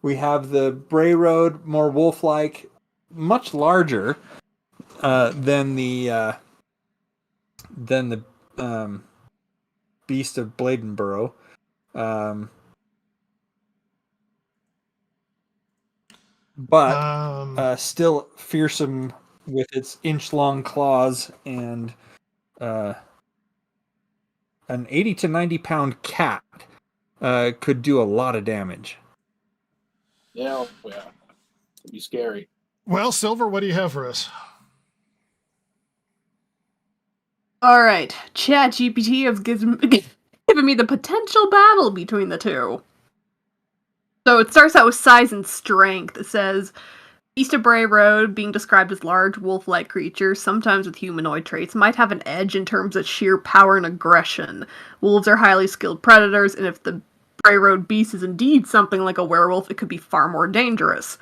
S7: We have the Bray Road, more wolf-like, much larger than the Beast of Bladenborough. But still fearsome with its inch-long claws, and an 80 to 90-pound cat could do a lot of damage.
S8: Yeah, it'd be scary.
S4: Well, Silver, what do you have for us?
S5: All right, ChatGPT has given me the potential battle between the two. So it starts out with size and strength. It says, Beast of Bray Road, being described as large wolf-like creatures, sometimes with humanoid traits, might have an edge in terms of sheer power and aggression. Wolves are highly skilled predators, and if the Bray Road beast is indeed something like a werewolf, it could be far more dangerous.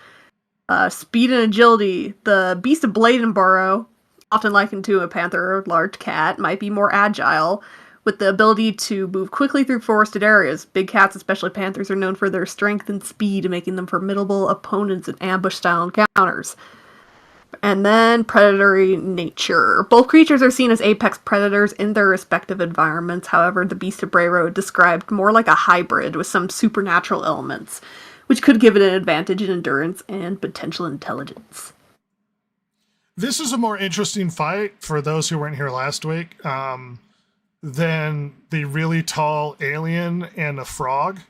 S5: Speed and agility. The Beast of Bladenborough, often likened to a panther or large cat, might be more agile, with the ability to move quickly through forested areas. Big cats, especially panthers, are known for their strength and speed, making them formidable opponents in ambush-style encounters. And then predatory nature. Both creatures are seen as apex predators in their respective environments. However, the Beast of Bray Road described more like a hybrid with some supernatural elements, which could give it an advantage in endurance and potential intelligence.
S4: This is a more interesting fight for those who weren't here last week. Than the really tall alien and a frog.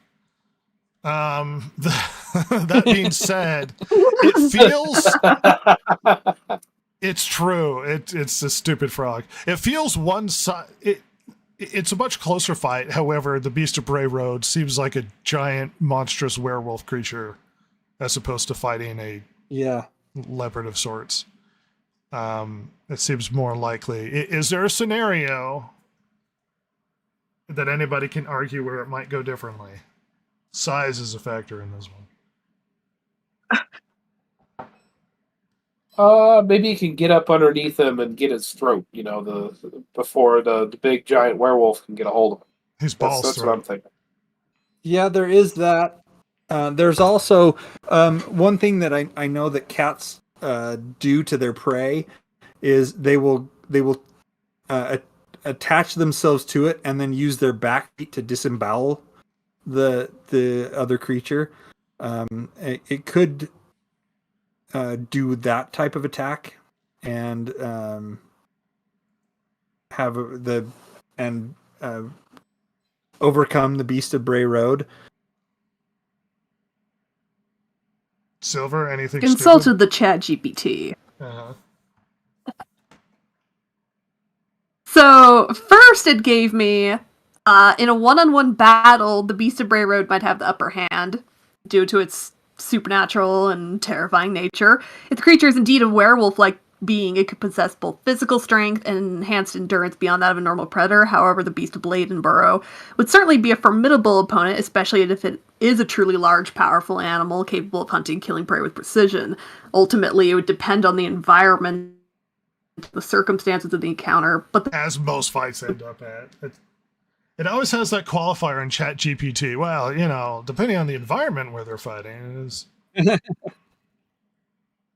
S4: That being said, it feels... It's true. It's a stupid frog. It feels one side... It's a much closer fight. However, the Beast of Bray Road seems like a giant, monstrous werewolf creature as opposed to fighting a leopard of sorts. It seems more likely. Is there a scenario that anybody can argue where it might go differently? Size is a factor in this
S8: one. Maybe you can get up underneath him and get his throat, before the big giant werewolf can get a hold of him.
S4: His balls.
S8: That's what I'm thinking.
S7: Yeah, there is that. There's also one thing that I know that cats do to their prey is they will attach themselves to it and then use their back feet to disembowel the other creature. It could do that type of attack and overcome the Beast of Bray Road.
S4: Silver, anything?
S5: Consulted the ChatGPT.
S4: Uh-huh.
S5: So, first it gave me, in a one-on-one battle, the Beast of Bray Road might have the upper hand, due to its supernatural and terrifying nature. If the creature is indeed a werewolf-like being, it could possess both physical strength and enhanced endurance beyond that of a normal predator. However, the Beast of Bladenborough would certainly be a formidable opponent, especially if it is a truly large, powerful animal capable of hunting and killing prey with precision. Ultimately, it would depend on the environment, the circumstances of the encounter, but
S4: as most fights end up at. It always has that qualifier in ChatGPT. Well, depending on the environment where they're fighting, is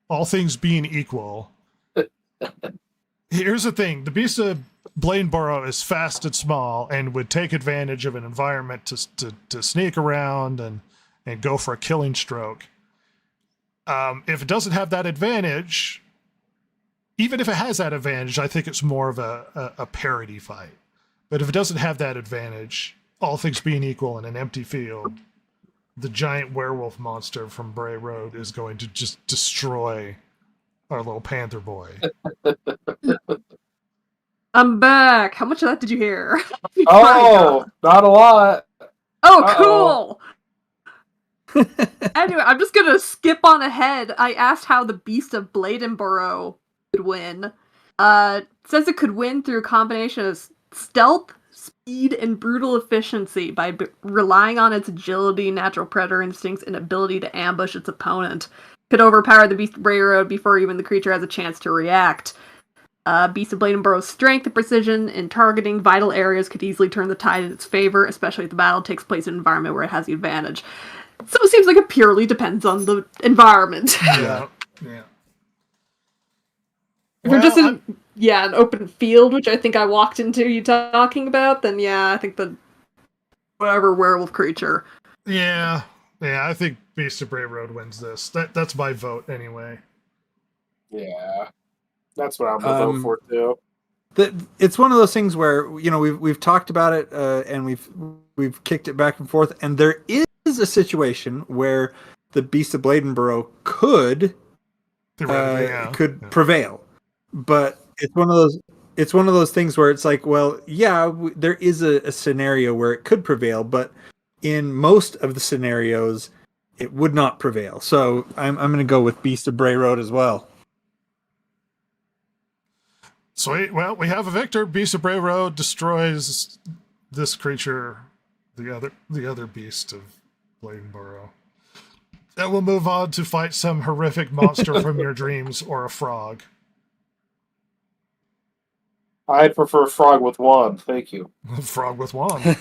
S4: all things being equal. Here's the thing: the Beast of Bladenborough is fast and small, and would take advantage of an environment to sneak around and go for a killing stroke. If it doesn't have that advantage. Even if it has that advantage, I think it's more of a parity fight. But if it doesn't have that advantage, all things being equal in an empty field, the giant werewolf monster from Bray Road is going to just destroy our little panther boy.
S5: I'm back. How much of that did you hear?
S8: Oh, not a lot.
S5: Oh, cool. Anyway, I'm just gonna skip on ahead. I asked how the Beast of Bladenborough could win. It says it could win through a combination of stealth, speed, and brutal efficiency by relying on its agility, natural predator instincts, and ability to ambush its opponent. Could overpower the Beast of Bray Road before even the creature has a chance to react. Beast of Bladenborough's strength and precision in targeting vital areas could easily turn the tide in its favor, especially if the battle takes place in an environment where it has the advantage. So it seems like it purely depends on the environment.
S4: Yeah.
S5: If you're just in an open field, which I think I walked into you talking about, then yeah, I think the whatever werewolf creature.
S4: Yeah, I think Beast of Bray Road wins this. That's my vote anyway.
S8: Yeah, that's what I'm gonna vote for too.
S7: It's one of those things where we've talked about it and we've kicked it back and forth, and there is a situation where the Beast of Bladenborough could prevail, but it's one of those things where it's like, well, yeah, there is a scenario where it could prevail, but in most of the scenarios, it would not prevail. So I'm going to go with Beast of Bray Road as well.
S4: Sweet. Well, we have a victor. Beast of Bray Road destroys this creature, the other beast of Bladenborough. Then we'll move on to fight some horrific monster from your dreams or a frog.
S8: I'd prefer a frog with wand. Thank you.
S4: Frog with wand.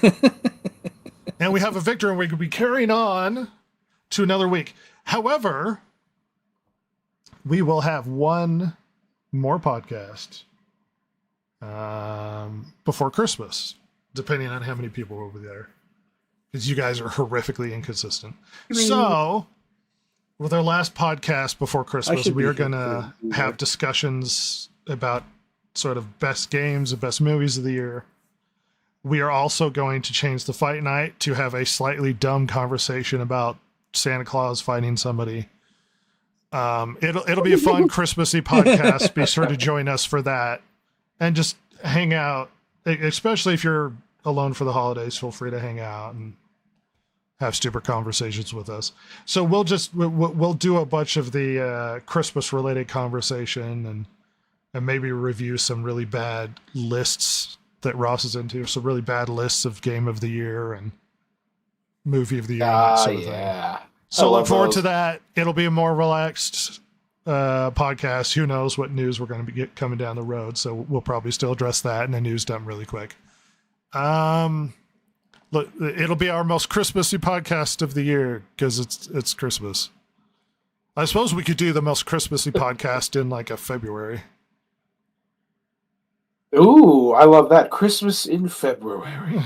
S4: And we have a victor, and we could be carrying on to another week. However, we will have one more podcast before Christmas, depending on how many people will be there, because you guys are horrifically inconsistent. So, with our last podcast before Christmas, we are going to have discussions about sort of best games and best movies of the year. We are also going to change the fight night to have a slightly dumb conversation about Santa Claus fighting somebody. It'll be a fun Christmassy podcast. Be sure to join us for that and just hang out, especially if you're alone for the holidays. Feel free to hang out and have stupid conversations with us. So we'll do a bunch of the Christmas related conversation and maybe review some really bad lists that Ross is into. Some really bad lists of game of the year and movie of the year. That sort of thing. So look forward to that. It'll be a more relaxed podcast. Who knows what news we're going to be coming down the road. So we'll probably still address that and the news dump really quick. Look, it'll be our most Christmassy podcast of the year because it's Christmas. I suppose we could do the most Christmassy podcast in like a February.
S8: Ooh, I love that. Christmas in February.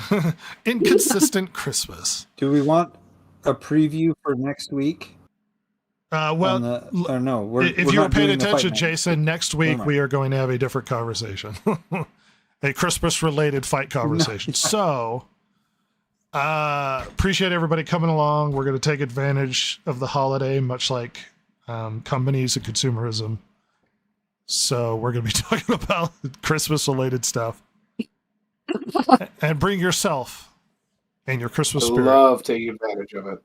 S4: Inconsistent Christmas.
S7: Do we want a preview for next week?
S4: If
S7: we're
S4: you were
S7: not
S4: paying
S7: doing the
S4: attention,
S7: fight
S4: Jason, next week we are going to have a different conversation. A Christmas-related fight conversation. So, appreciate everybody coming along. We're going to take advantage of the holiday, much like companies and consumerism. So we're going to be talking about Christmas-related stuff. And bring yourself and your Christmas spirit.
S8: I love taking advantage of it.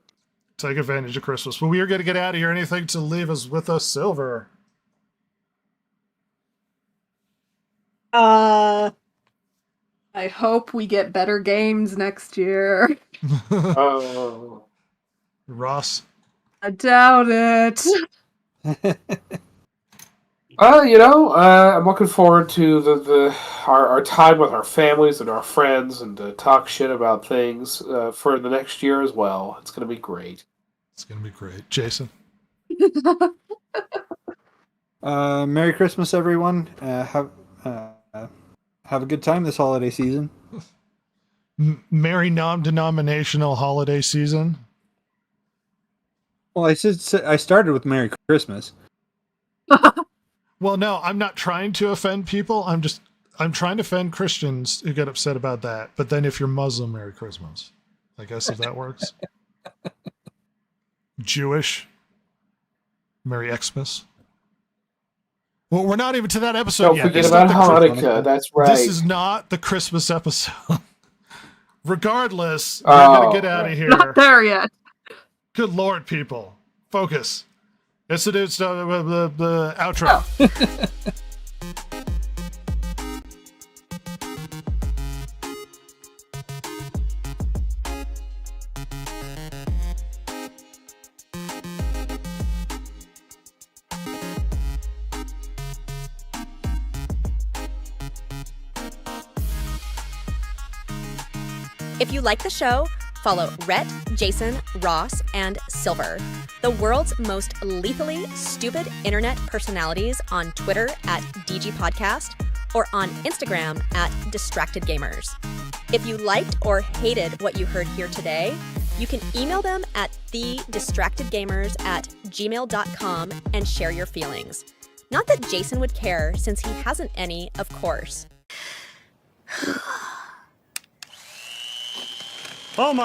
S4: Take advantage of Christmas. Well, we are going to get out of here. Anything to leave us with us, Silver?
S5: I hope we get better games next year.
S8: Oh.
S4: Ross?
S5: I doubt it.
S8: I'm looking forward to our time with our families and our friends and to talk shit about things for the next year as well. It's going to be great.
S4: It's going to be great. Jason?
S7: Merry Christmas, everyone. Have a good time this holiday season.
S4: Merry non-denominational holiday season?
S7: Well, I started with Merry Christmas.
S4: Well, no, I'm not trying to offend people. I'm trying to offend Christians who get upset about that. But then if you're Muslim, Merry Christmas. I guess if that works. Jewish. Merry Xmas. Well, we're not even to that episode
S8: Don't
S4: yet.
S8: forget
S4: It's
S8: about
S4: not the
S8: Hanukkah. That's right.
S4: This is not the Christmas episode. Regardless, we're going to get out of here.
S5: Not there yet.
S4: Good Lord, people. Focus. It's the outro.
S5: Oh.
S10: If you like the show, follow Rhett, Jason, Ross, and Silver, the world's most lethally stupid internet personalities, on Twitter at DG Podcast or on Instagram at Distracted Gamers. If you liked or hated what you heard here today, you can email them at thedistractedgamers@gmail.com and share your feelings. Not that Jason would care, since he hasn't any, of course.
S4: Oh my